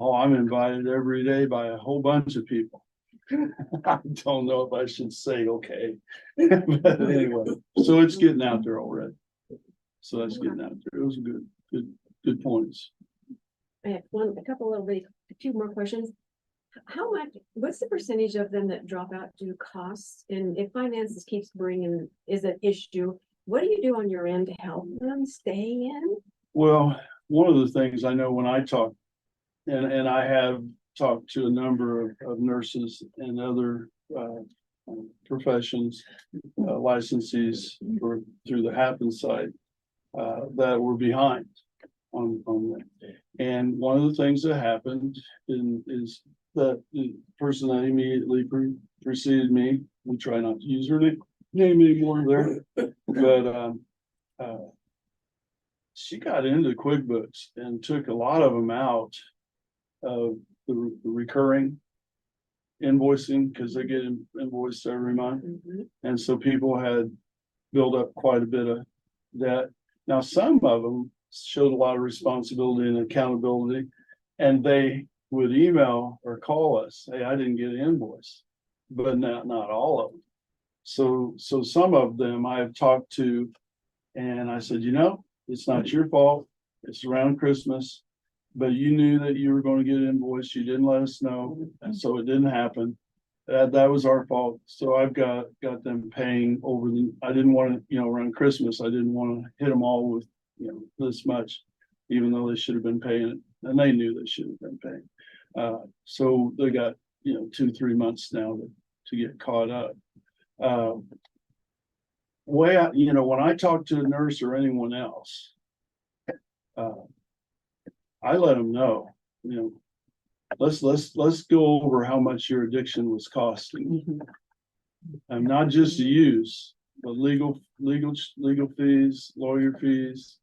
I'm invited every day by a whole bunch of people. I don't know if I should say okay. But anyway, so it's getting out there already. So that's getting out there. It was good points. I have a few more questions. How much, what's the percentage of them that drop out due to costs? And if finances keeps bringing, is an issue, what do you do on your end to help them staying in? Well, one of the things I know when I talk, and I have talked to a number of nurses and other professions, licensees through the Happen site that were behind on that. And one of the things that happened is that the person that immediately preceded me, we try not to use her name anymore there, but she got into QuickBooks and took a lot of them out of the recurring invoicing, because they get invoiced every month. And so people had built up quite a bit of debt. Now, some of them showed a lot of responsibility and accountability, and they would email or call us, "Hey, I didn't get an invoice," but not all of them. So some of them I have talked to, and I said, it's not your fault. It's around Christmas, but you knew that you were going to get an invoice. You didn't let us know, and so it didn't happen. That was our fault. So I've got them paying over I didn't want to, around Christmas, I didn't want to hit them all with, this much, even though they should have been paying it, and they knew they should have been paying. So they got, 2-3 months now to get caught up. When I talk to a nurse or anyone else, I let them know, let's go over how much your addiction was costing. And not just to use, but legal fees, lawyer fees.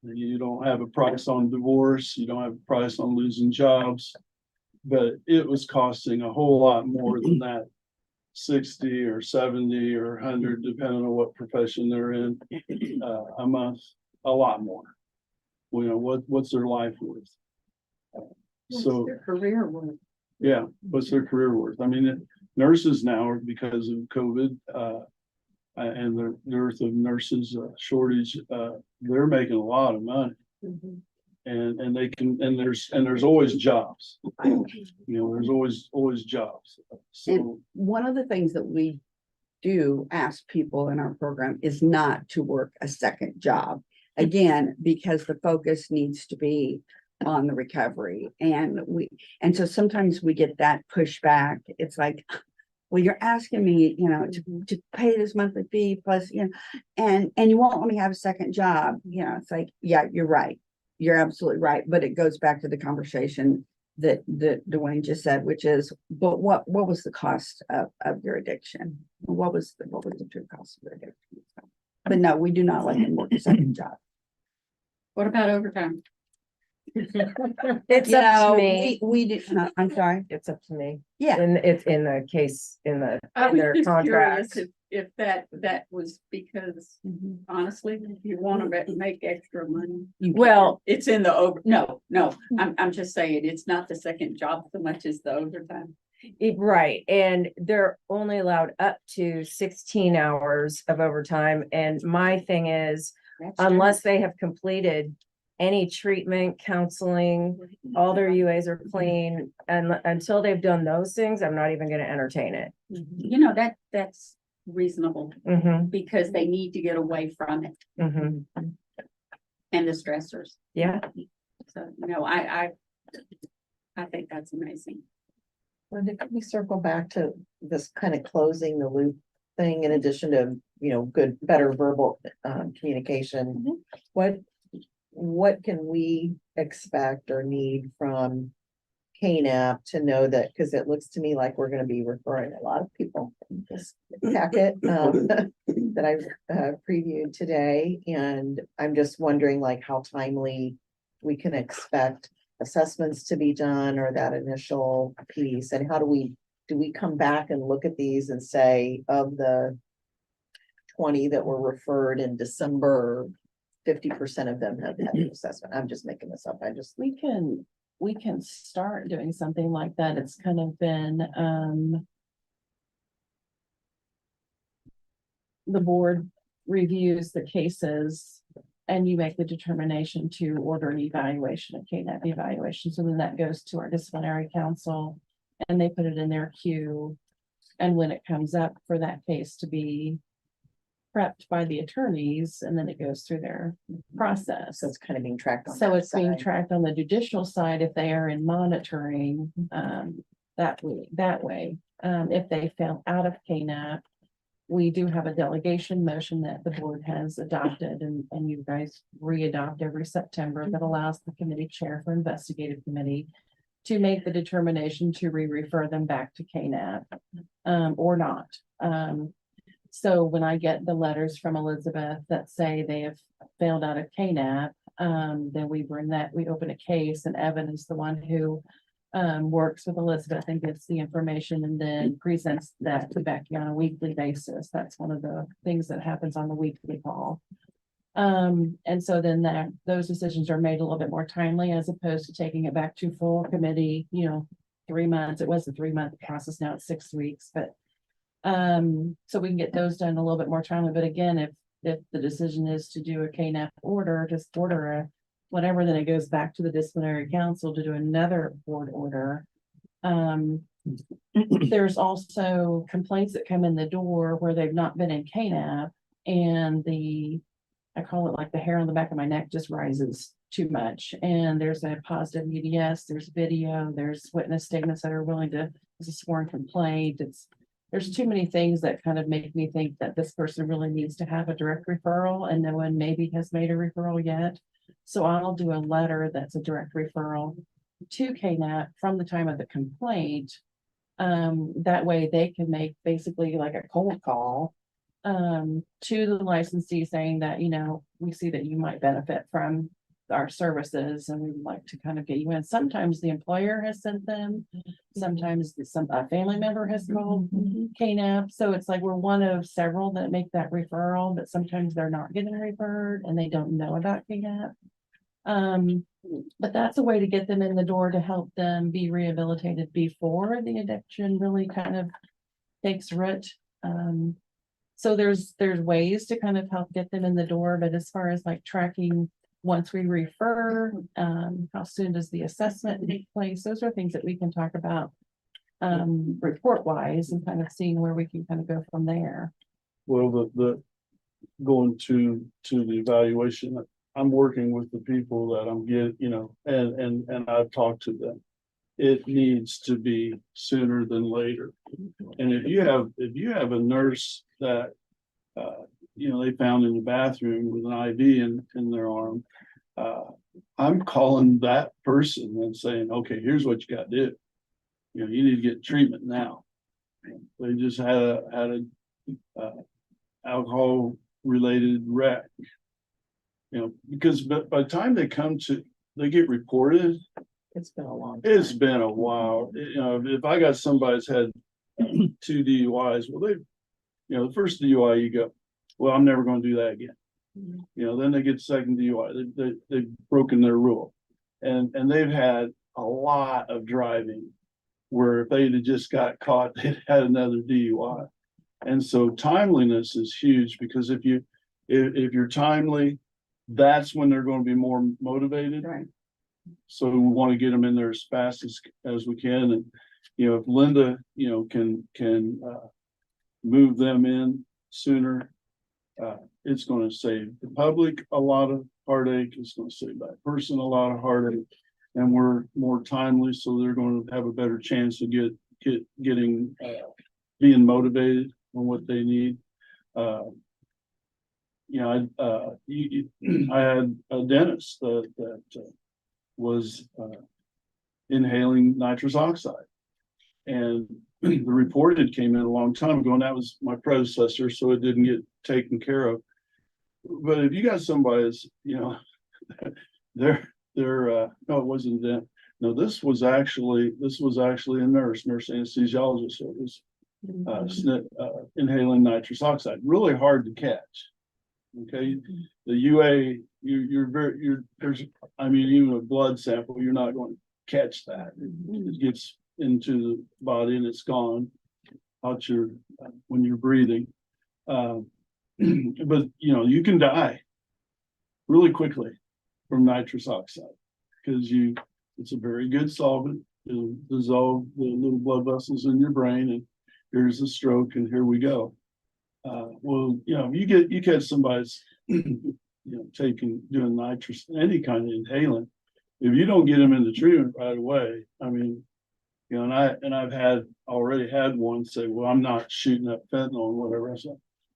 You don't have a price on divorce, you don't have a price on losing jobs, but it was costing a whole lot more than that. 60 or 70 or 100, depending on what profession they're in, a month, a lot more. What's their life worth? So their career worth? Yeah, what's their career worth? I mean, nurses now, because of COVID and the dearth of nurses shortage, they're making a lot of money. And they can, and there's always jobs. There's always jobs. So And one of the things that we do ask people in our program is not to work a second job. Again, because the focus needs to be on the recovery. And so sometimes we get that pushback. It's like, well, you're asking me, to pay this monthly fee plus, and you won't let me have a second job. It's like, yeah, you're right. You're absolutely right. But it goes back to the conversation that Dwayne just said, which is, but what was the cost of your addiction? What was the true cost of your addiction? But no, we do not let them work a second job. What about overtime? It's You up to know, me. we do, I'm sorry. It's up to me. Yeah. And it's in the case, in I was their just curious contract. if that was because honestly, if you want to make extra money. you Well- can. It's in the no, I'm just saying, it's not the second job so much as the overtime. Right, and they're only allowed up to 16 hours of overtime, and my thing is, unless they have completed any treatment, counseling, all their UAs are clean, and until they've done those things, I'm not even gonna entertain it. You know, that's reasonable Mm-hmm, because they need to get away from it mm-hmm, and the stressors. yeah, So, I think that's amazing. Linda, can we circle back to this kind of closing the loop thing in addition to, good, better verbal communication? What can we expect or need from KNAP to know that, because it looks to me like we're gonna be referring a lot of people in this packet that I've previewed today, and I'm just wondering like how timely we can expect assessments to be done or that initial piece, and how do we come back and look at these and say of the 20 that were referred in December, 50% of them have had an assessment. I'm just making this up. We can start doing something like that. It's kind of been, the board reviews the cases and you make the determination to order an evaluation, a KNAP evaluation. So then that goes to our disciplinary council and they put it in their queue. And when it comes up for that case to be prepped by the attorneys, and then it goes through their process. So it's kind of being tracked on. So that it's being side. tracked on the judicial side if they are in monitoring, that way. If they fell out of KNAP, we do have a delegation motion that the board has adopted and you guys re-adopt every September that allows the committee chair for investigative committee to make the determination to re-refer them back to KNAP, or not. So when I get the letters from Elizabeth that say they have failed out of KNAP, then we open a case, and Evan is the one who works with Elizabeth and gets the information and then presents that to Becky on a weekly basis. That's one of the things that happens on the weekly call. And so then those decisions are made a little bit more timely as opposed to taking it back to full committee, 3 months. It was a 3-month process. Now it's 6 weeks, but so we can get those done a little bit more timely. But again, if the decision is to do a KNAP order, just order a whatever, then it goes back to the disciplinary council to do another board order. There's also complaints that come in the door where they've not been in KNAP, and I call it like the hair on the back of my neck just rises too much. And there's a positive EDS, there's video, there's witness statements that are willing to, it's a sworn complaint. There's too many things that kind of make me think that this person really needs to have a direct referral, and no one maybe has made a referral yet. So I'll do a letter that's a direct referral to KNAP from the time of the complaint. That way they can make basically like a cold call to the licensee saying that, we see that you might benefit from our services and we'd like to kind of get you in. Sometimes the employer has sent them, sometimes a family member has called KNAP. So it's like we're one of several that make that referral, but sometimes they're not getting referred and they don't know about KNAP. But that's a way to get them in the door to help them be rehabilitated before the addiction really kind of takes root. So there's ways to kind of help get them in the door, but as far as like tracking once we refer, how soon does the assessment take place? Those are things that we can talk about report wise and kind of seeing where we can kind of go from there. Well, the going to the evaluation, I'm working with the people that I'm getting, and I've talked to them. It needs to be sooner than later. And if you have a nurse that they found in the bathroom with an IV in their arm, I'm calling that person and saying, okay, here's what you gotta do. You know, you need to get treatment now. They just had a alcohol related wreck. You know, because by the time they get reported, It's been a long time. it's been a while. You know, if I got somebody's had 2 DUIs, well, you know, the first DUI, you go, well, I'm never gonna do that again. You know, then they get the second DUI, they've broken their rule. And they've had a lot of driving where if they'd have just got caught, they'd had another DUI. And so timeliness is huge, because if you're timely, that's when they're gonna be more motivated. Right. So we want to get them in there as fast as we can. And, you know, if Linda, you know, can move them in sooner, it's going to save the public a lot of heartache. It's going to save that person a lot of heartache. And we're more timely, so they're going to have a better chance of getting being motivated on what they need. You know, I had a dentist that was inhaling nitrous oxide. And the report had came in a long time ago, and that was my predecessor, so it didn't get taken care of. But if you got somebody that's, you know, they're no, it wasn't that. No, this was actually a nurse anesthesiologist. So it was inhaling nitrous oxide, really hard to catch. Okay, the UA, there's, I mean, even a blood sample, you're not going to catch that. It gets into the body and it's gone out when you're breathing. But you know, you can die really quickly from nitrous oxide, because it's a very good solvent. It'll dissolve the little blood vessels in your brain, and here's a stroke, and here we go. Well, you know, you catch somebody's, you know, doing nitrous, any kind of inhalant. If you don't get them into treatment right away, I mean, you know, and I've already had one say, well, I'm not shooting up fentanyl and whatever.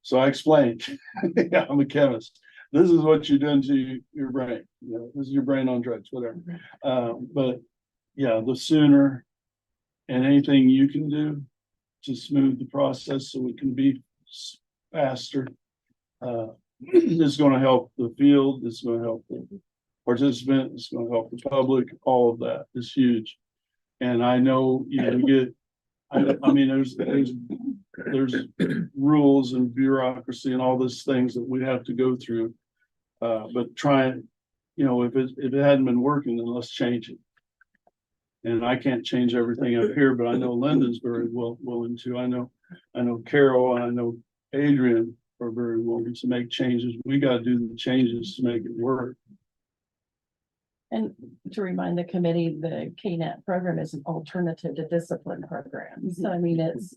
So I explained, I'm a chemist. This is what you're doing to your brain. You know, this is your brain on drugs, whatever. But yeah, the sooner, and anything you can do to smooth the process so it can be faster, it's going to help the field. It's going to help the participant. It's going to help the public. All of that is huge. And I know, you know, I mean, there's rules and bureaucracy and all these things that we have to go through. But you know, if it hadn't been working, then let's change it. And I can't change everything up here, but I know Linda's very willing to. I know Carol and I know Adrian are very willing to make changes. We got to do the changes to make it work. And to remind the committee, the KNAT program is an alternative to discipline program. So I mean, it's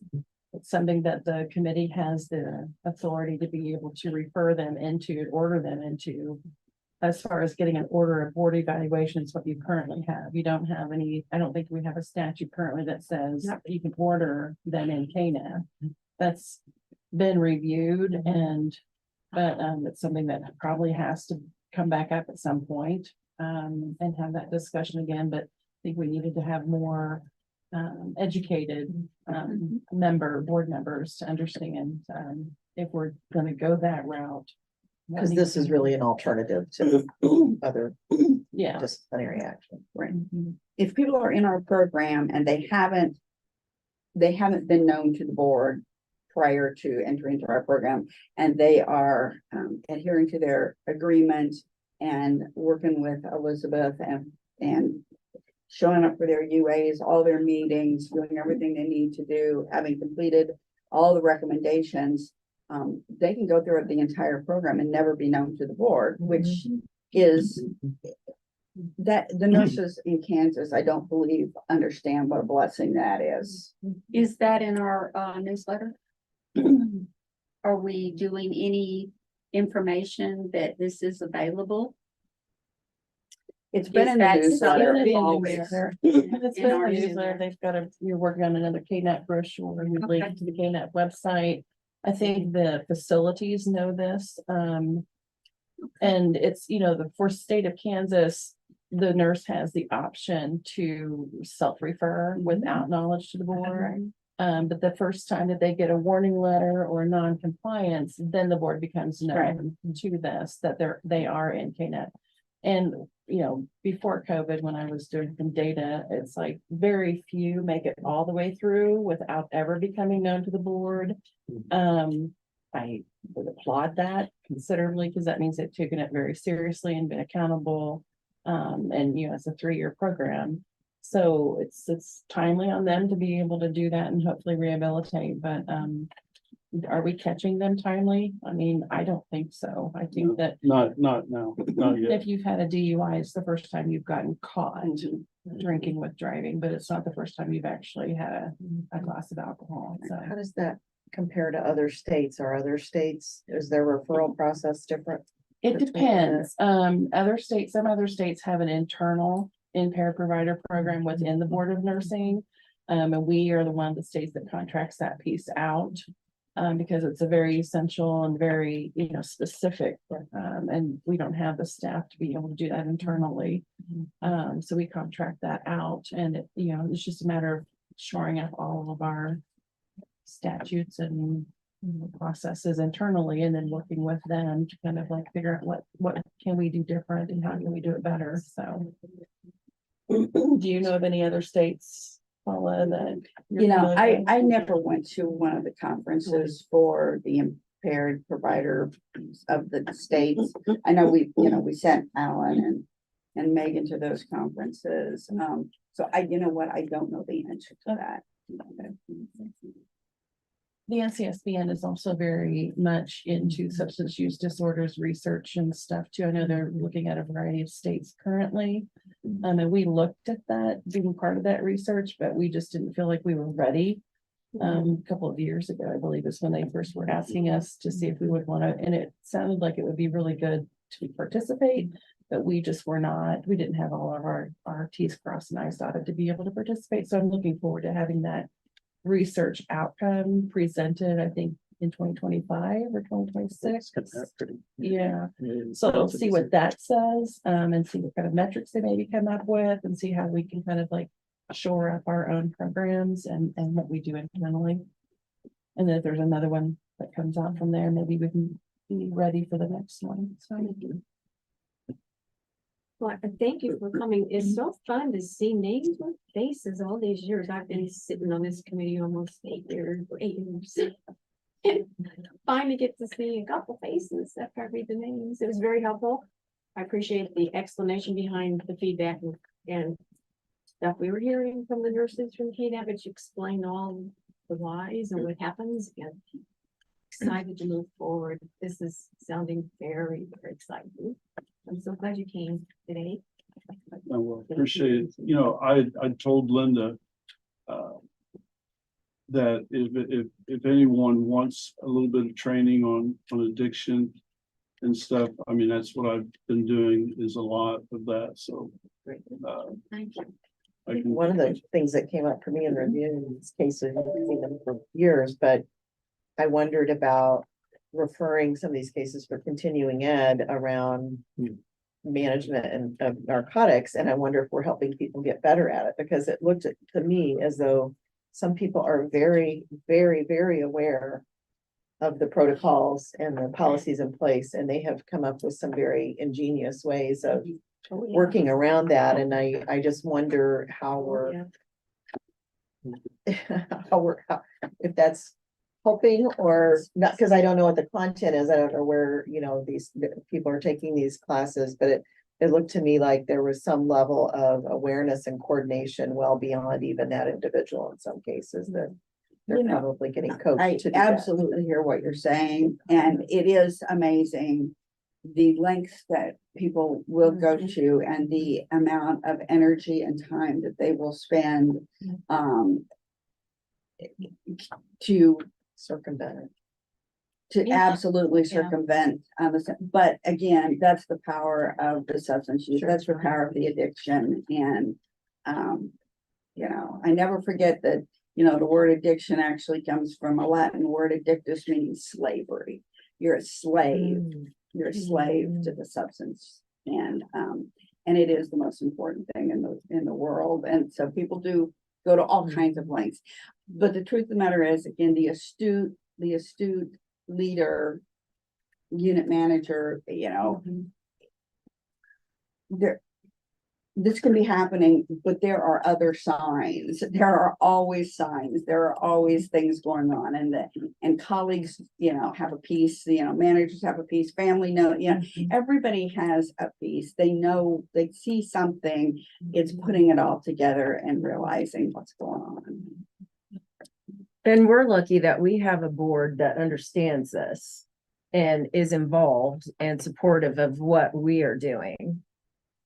something that the committee has the authority to be able to refer them into, order them into. As far as getting an order of board evaluation is what you currently have. You don't have any, I don't think we have a statute currently that says that you can order them in KNAT. That's been reviewed, but it's something that probably has to come back up at some point. And have that discussion again, but I think we needed to have more educated board members to understand if we're going to go that route. Because this is really an alternative to other Yeah. disciplinary action. Right. If people are in our program and they haven't been known to the board prior to entering into our program, and they are adhering to their agreement and working with Elizabeth and showing up for their UAs, all their meetings, doing everything they need to do, having completed all the recommendations, they can go through the entire program and never be known to the board, which is that the nurses in Kansas, I don't believe, understand what a blessing that is. Is that in our newsletter? Are we doing any information that this is available? It's been Is in the that newsletter something- always. It's In been our in the newsletter. They've got you're working on another KNAT brochure. You link Okay. to the KNAT website. I think the facilities know this. And it's, you know, for state of Kansas, the nurse has the option to self-refer without knowledge to the board. But the first time that they get a warning letter or non-compliance, then the board becomes known to this, that they are in KNET. And, you know, before COVID, when I was doing some data, it's like very few make it all the way through without ever becoming known to the board. I would applaud that considerably, because that means they've taken it very seriously and been accountable. And, you know, it's a 3-year program. So it's timely on them to be able to do that and hopefully rehabilitate, but, are we catching them timely? I mean, I don't think so. I think that Not now, not yet. if you've had a DUI, it's the first time you've gotten caught drinking with driving, but it's not the first time you've actually had a glass of alcohol, so. How does that compare to other states? Are other states, is their referral process different? It depends. Some other states have an internal impaired provider program within the Board of Nursing. And we are the one of the states that contracts that piece out. Because it's a very essential and very, you know, specific, and we don't have the staff to be able to do that internally. So we contract that out, and it, you know, it's just a matter of shoring up all of our statutes and processes internally, and then working with them to kind of like figure out what can we do different and how can we do it better, so. Do you know of any other states, Paula, that? you're You know, familiar with? I never went to one of the conferences for the impaired provider of the states. I know we sent Alan and Megan to those conferences. So you know what, I don't know the answer to that. The NCSBN is also very much into substance use disorders research and stuff too. I know they're looking at a variety of states currently. And we looked at that, being part of that research, but we just didn't feel like we were ready. A couple of years ago, I believe is when they first were asking us to see if we would want to, and it sounded like it would be really good to participate, but we just were not, we didn't have all of our T's crossed and I's dotted to be able to participate. So I'm looking forward to having that research outcome presented, I think in 2025 or 2026. Yeah, so we'll see what that says, and see what kind of metrics they maybe come up with, and see how we can kind of like shore up our own programs and what we do internally. And then if there's another one that comes out from there, maybe we can be ready for the next one, so. Well, thank you for coming. It's so fun to see names with faces all these years. I've been sitting on this committee almost 8 years. And finally get to see a couple faces after I read the names. It was very helpful. I appreciate the explanation behind the feedback and stuff we were hearing from the nurses from KNAB, which explain all the whys and what happens, and excited to move forward. This is sounding very, very exciting. I'm so glad you came today. Oh, well, appreciate it. You know, I told Linda that if anyone wants a little bit of training on addiction and stuff, I mean, that's what I've been doing, is a lot of that, so. Thank you. I can, One of the things that came up for me in reviewing these cases, I've seen them for years, but I wondered about referring some of these cases for continuing ed around management and of narcotics. And I wonder if we're helping people get better at it, because it looked to me as though some people are very, very, very aware of the protocols and the policies in place, and they have come up with some very ingenious ways of working around that. And I just wonder how we're if that's helping or not, because I don't know what the content is. I don't know where, you know, these people are taking these classes, but it looked to me like there was some level of awareness and coordination well beyond even that individual in some cases, that they're probably getting coached I to do that. absolutely hear what you're saying, and it is amazing the lengths that people will go to and the amount of energy and time that they will spend to Circumvent it. absolutely circumvent. But again, that's the power of the substance use. That's the power of the addiction. And, you know, I never forget that, you know, the word addiction actually comes from a Latin word, addictus, meaning slavery. You're a slave. You're a slave to the substance. And And it is the most important thing in the world. And so people do go to all kinds of lengths. But the truth of the matter is, again, the astute leader, unit manager, you know, this can be happening, but there are other signs. There are always signs. There are always things going on, and colleagues, you know, have a piece. You know, managers have a piece. Family know. You know, everybody has a piece. They know. They see something. It's putting it all together and realizing what's going on. And we're lucky that we have a board that understands this and is involved and supportive of what we are doing.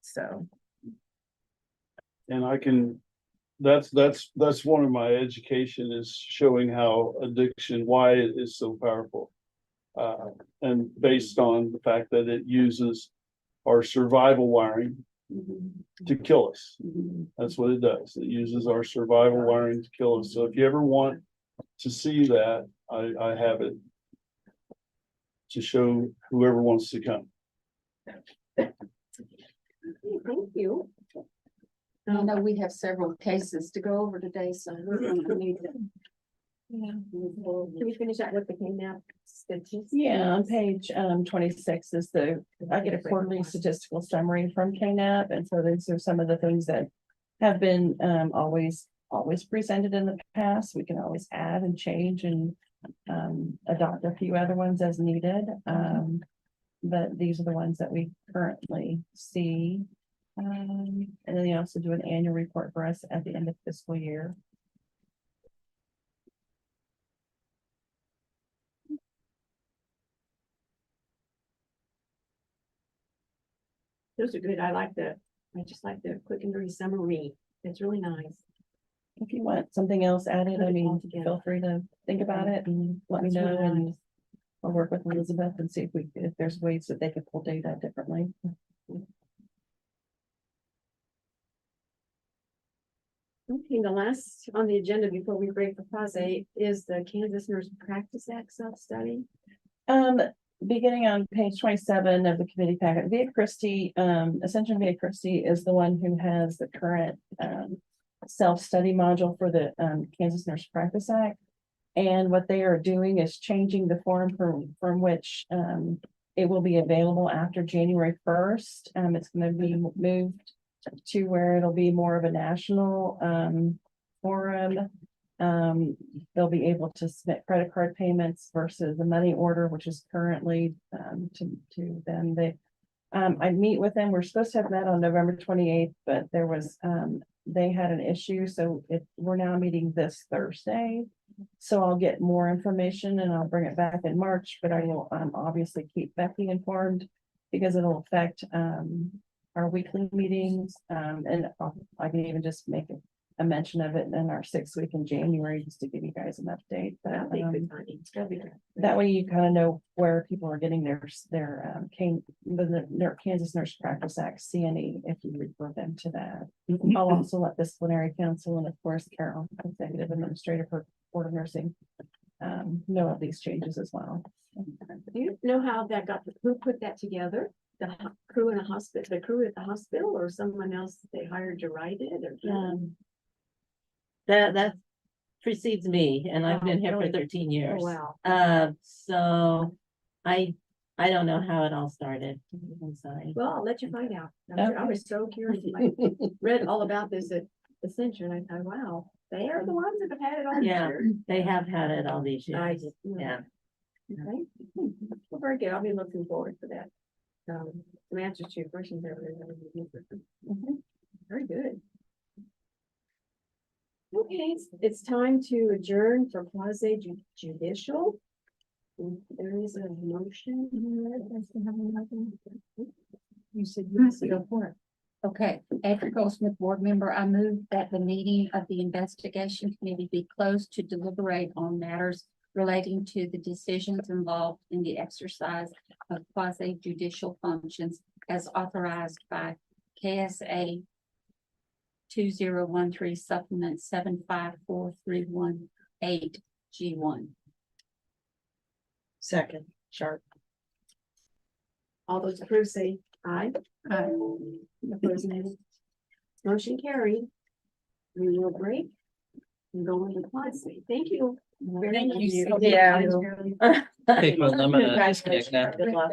So. And I can, that's one of my education is showing how addiction, why it is so powerful. And based on the fact that it uses our survival wiring to kill us. That's what it does. It uses our survival wiring to kill us. So if you ever want to see that, I have it to show whoever wants to come. Thank you. I know we have several cases to go over today, so we're gonna need to. Can we finish up with the KNAP statistics? Yeah, on page 26 is I get a quarterly statistical summary from KNAP, and so these are some of the things that have been always presented in the past. We can always add and change and adopt a few other ones as needed. But these are the ones that we currently see. And then they also do an annual report for us at the end of fiscal year. Those are good. I just like the quick and dirty summary. It's really nice. If you want something else added, Put I it mean, all together. feel free to think about it and let me That's know, really and nice. I'll work with Elizabeth and see if there's ways that they could pull data differently. Okay, the last on the agenda before we break for pause is the Kansas Nurse Practice Act self-study. Beginning on page 27 of the committee packet, Via Christie, Ascension Via Christie is the one who has the current self-study module for the Kansas Nurse Practice Act. And what they are doing is changing the form from which it will be available after January 1st. It's going to be moved to where it'll be more of a national forum. They'll be able to submit credit card payments versus the money order, which is currently to them. I meet with them. We're supposed to have met on November 28th, but there was they had an issue, so we're now meeting this Thursday. So I'll get more information and I'll bring it back in March, but I will obviously keep Becky informed because it'll affect our weekly meetings. And I can even just make a mention of it in our 6th week in January, just to give you guys an update. But That'll be good timing. That'll be good. that way you kind of know where people are getting their Kansas Nurse Practice Act CNE, if you refer them to that. I'll also let disciplinary council and of course Carol, executive administrator for Board of Nursing, know of these changes as well. Do you know how that who put that together? The crew in a hospital, the crew at the hospital, or someone else they hired to write it, or? That precedes me, and I've been here for really? 13 years. Oh, wow. So I don't know how it all started. I'm sorry. Well, I'll let you find out. I was so curious. I read all about this at Ascension. I thought, wow, they are the ones that have had it all these Yeah. years. They have had it all these I years. just, Yeah. Okay. Well, very good. I'll be looking forward to that. Some answers to your questions there. Very good. Okay, it's time to adjourn for quasi judicial. There is a motion. You said yes, go for it. Okay, Edgar Goldsmith, board member, I move that the meeting of the investigation committee be closed to deliberate on matters relating to the decisions involved in the exercise of quasi judicial functions as authorized by KSA 2013 supplement 754318 G1. Second, Sharp. All those approved say Aye. Aye. Opposed, nay. Motion carried. We will break and go into class. Thank you. Thank you so Yeah. Take a lemon and Guys, stick now. good luck.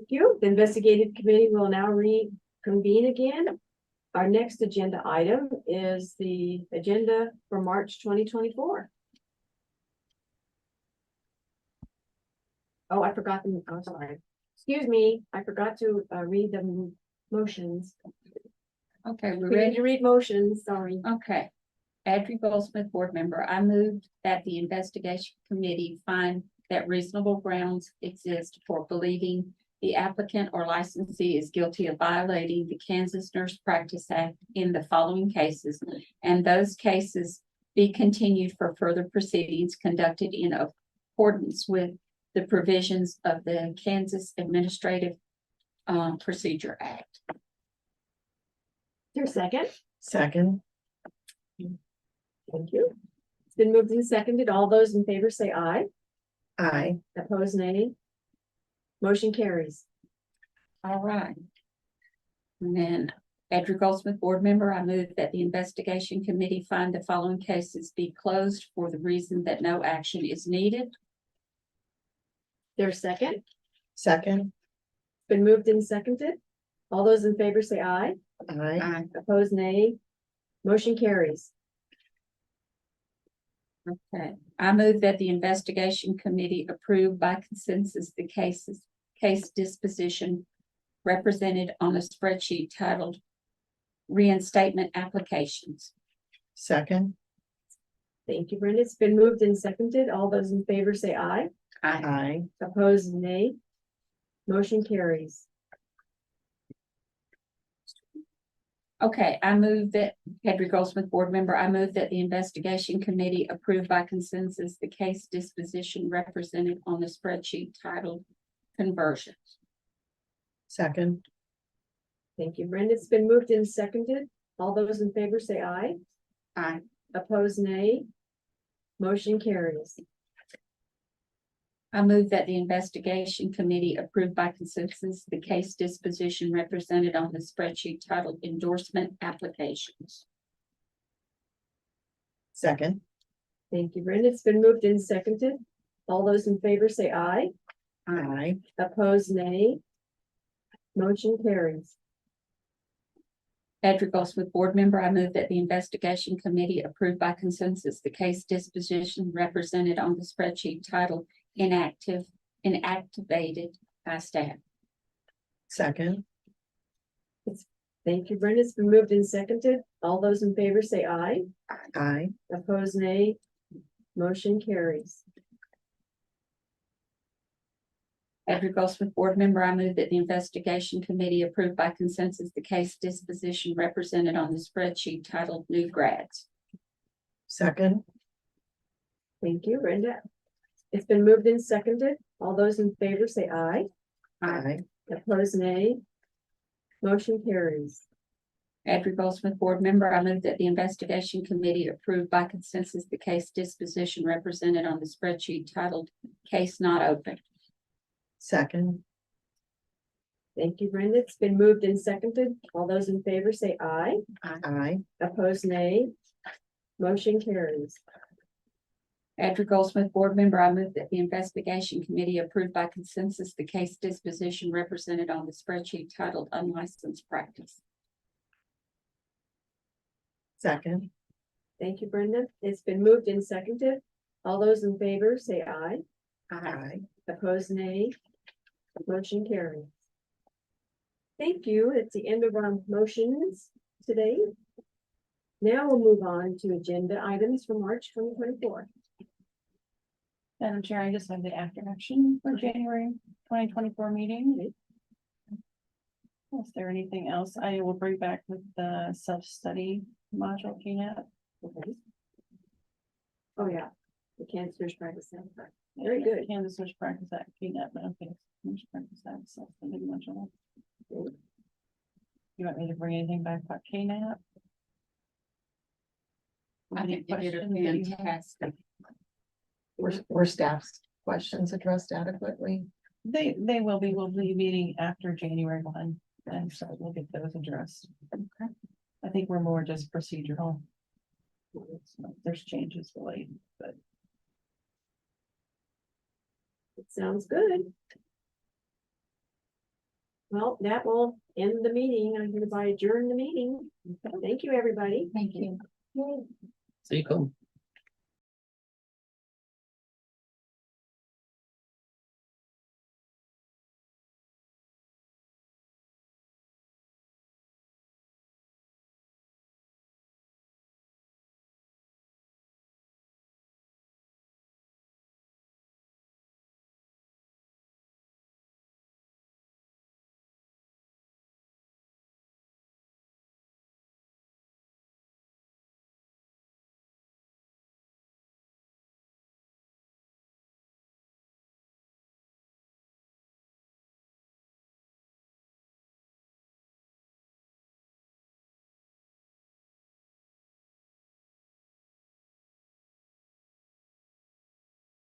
you. The investigative committee will now reconvene again. Our next agenda item is the agenda for March 2024. Oh, I forgot them. I'm sorry. Excuse me. I forgot to read the motions. Okay, we're We need ready. to read motions, sorry. Okay. Adri Goldsmith, board member, I moved that the investigation committee find that reasonable grounds exist for believing the applicant or licensee is guilty of violating the Kansas Nurse Practice Act in the following cases, and those cases be continued for further proceedings conducted in accordance with the provisions of the Kansas Administrative Procedure Act. Is there a second? Second. Thank you. It's been moved and seconded. All those in favor say aye. Aye. Opposed, nay. Motion carries. All right. And then, Edric Goldsmith, board member, I move that the investigation committee find the following cases be closed for the reason that no action is needed. There's a second. Second. Been moved and seconded. All those in favor say aye. Aye. Opposed, nay. Motion carries. Okay, I move that the investigation committee approve by consensus the case disposition represented on the spreadsheet titled reinstatement applications. Second. Thank you, Brenda. It's been moved and seconded. All those in favor say aye. Aye. Opposed, nay. Motion carries. Okay, I move that, Hedrick Goldsmith, board member, I move that the investigation committee approve by consensus the case disposition represented on the spreadsheet titled conversions. Second. Thank you, Brenda. It's been moved and seconded. All those in favor say aye. Aye. Opposed, nay. Motion carries. I move that the investigation committee approve by consensus the case disposition represented on the spreadsheet titled endorsement applications. Second. Thank you, Brenda. It's been moved and seconded. All those in favor say aye. Aye. Opposed, nay. Motion carries. Edric Goldsmith, board member, I move that the investigation committee approve by consensus the case disposition represented on the spreadsheet titled inactivated by staff. Second. Thank you, Brenda. It's been moved and seconded. All those in favor say aye. Aye. Opposed, nay. Motion carries. Edric Goldsmith, board member, I move that the investigation committee approve by consensus the case disposition represented on the spreadsheet titled new grads. Second. Thank you, Brenda. It's been moved and seconded. All those in favor say aye. Aye. Opposed, nay. Motion carries. Edric Goldsmith, board member, I move that the investigation committee approve by consensus the case disposition represented on the spreadsheet titled case not open. Second. Thank you, Brenda. It's been moved and seconded. All those in favor say aye. Aye. Opposed, nay. Motion carries. Edric Goldsmith, board member, I move that the investigation committee approve by consensus the case disposition represented on the spreadsheet titled unlicensed practice. Second. Thank you, Brenda. It's been moved and seconded. All those in favor say aye. Aye. Opposed, nay. Motion carries. Thank you. It's the end of our motions today. Now we'll move on to agenda items for March 2024. Madam Chair, I just have the after action for January 2024 meeting. Is there anything else I will bring back with the self-study module, KNAP? Okay. Oh, yeah. The Cancer's Practice Center. Very good. Kansas Nurse Practice Act, KNAP, but okay. Nurse Practice Act, self-study module. You want me to bring anything back about KNAP? I Any think you did a questions that you have? fantastic. Were staff's questions addressed adequately? They will be, we'll be meeting after January 1, and so we'll get those addressed. Okay. I think we're more just procedural. So there's changes delayed, but It sounds good. Well, that will end the meeting. I'm hereby adjourn the meeting. Thank you, everybody. Thank you. So you cool.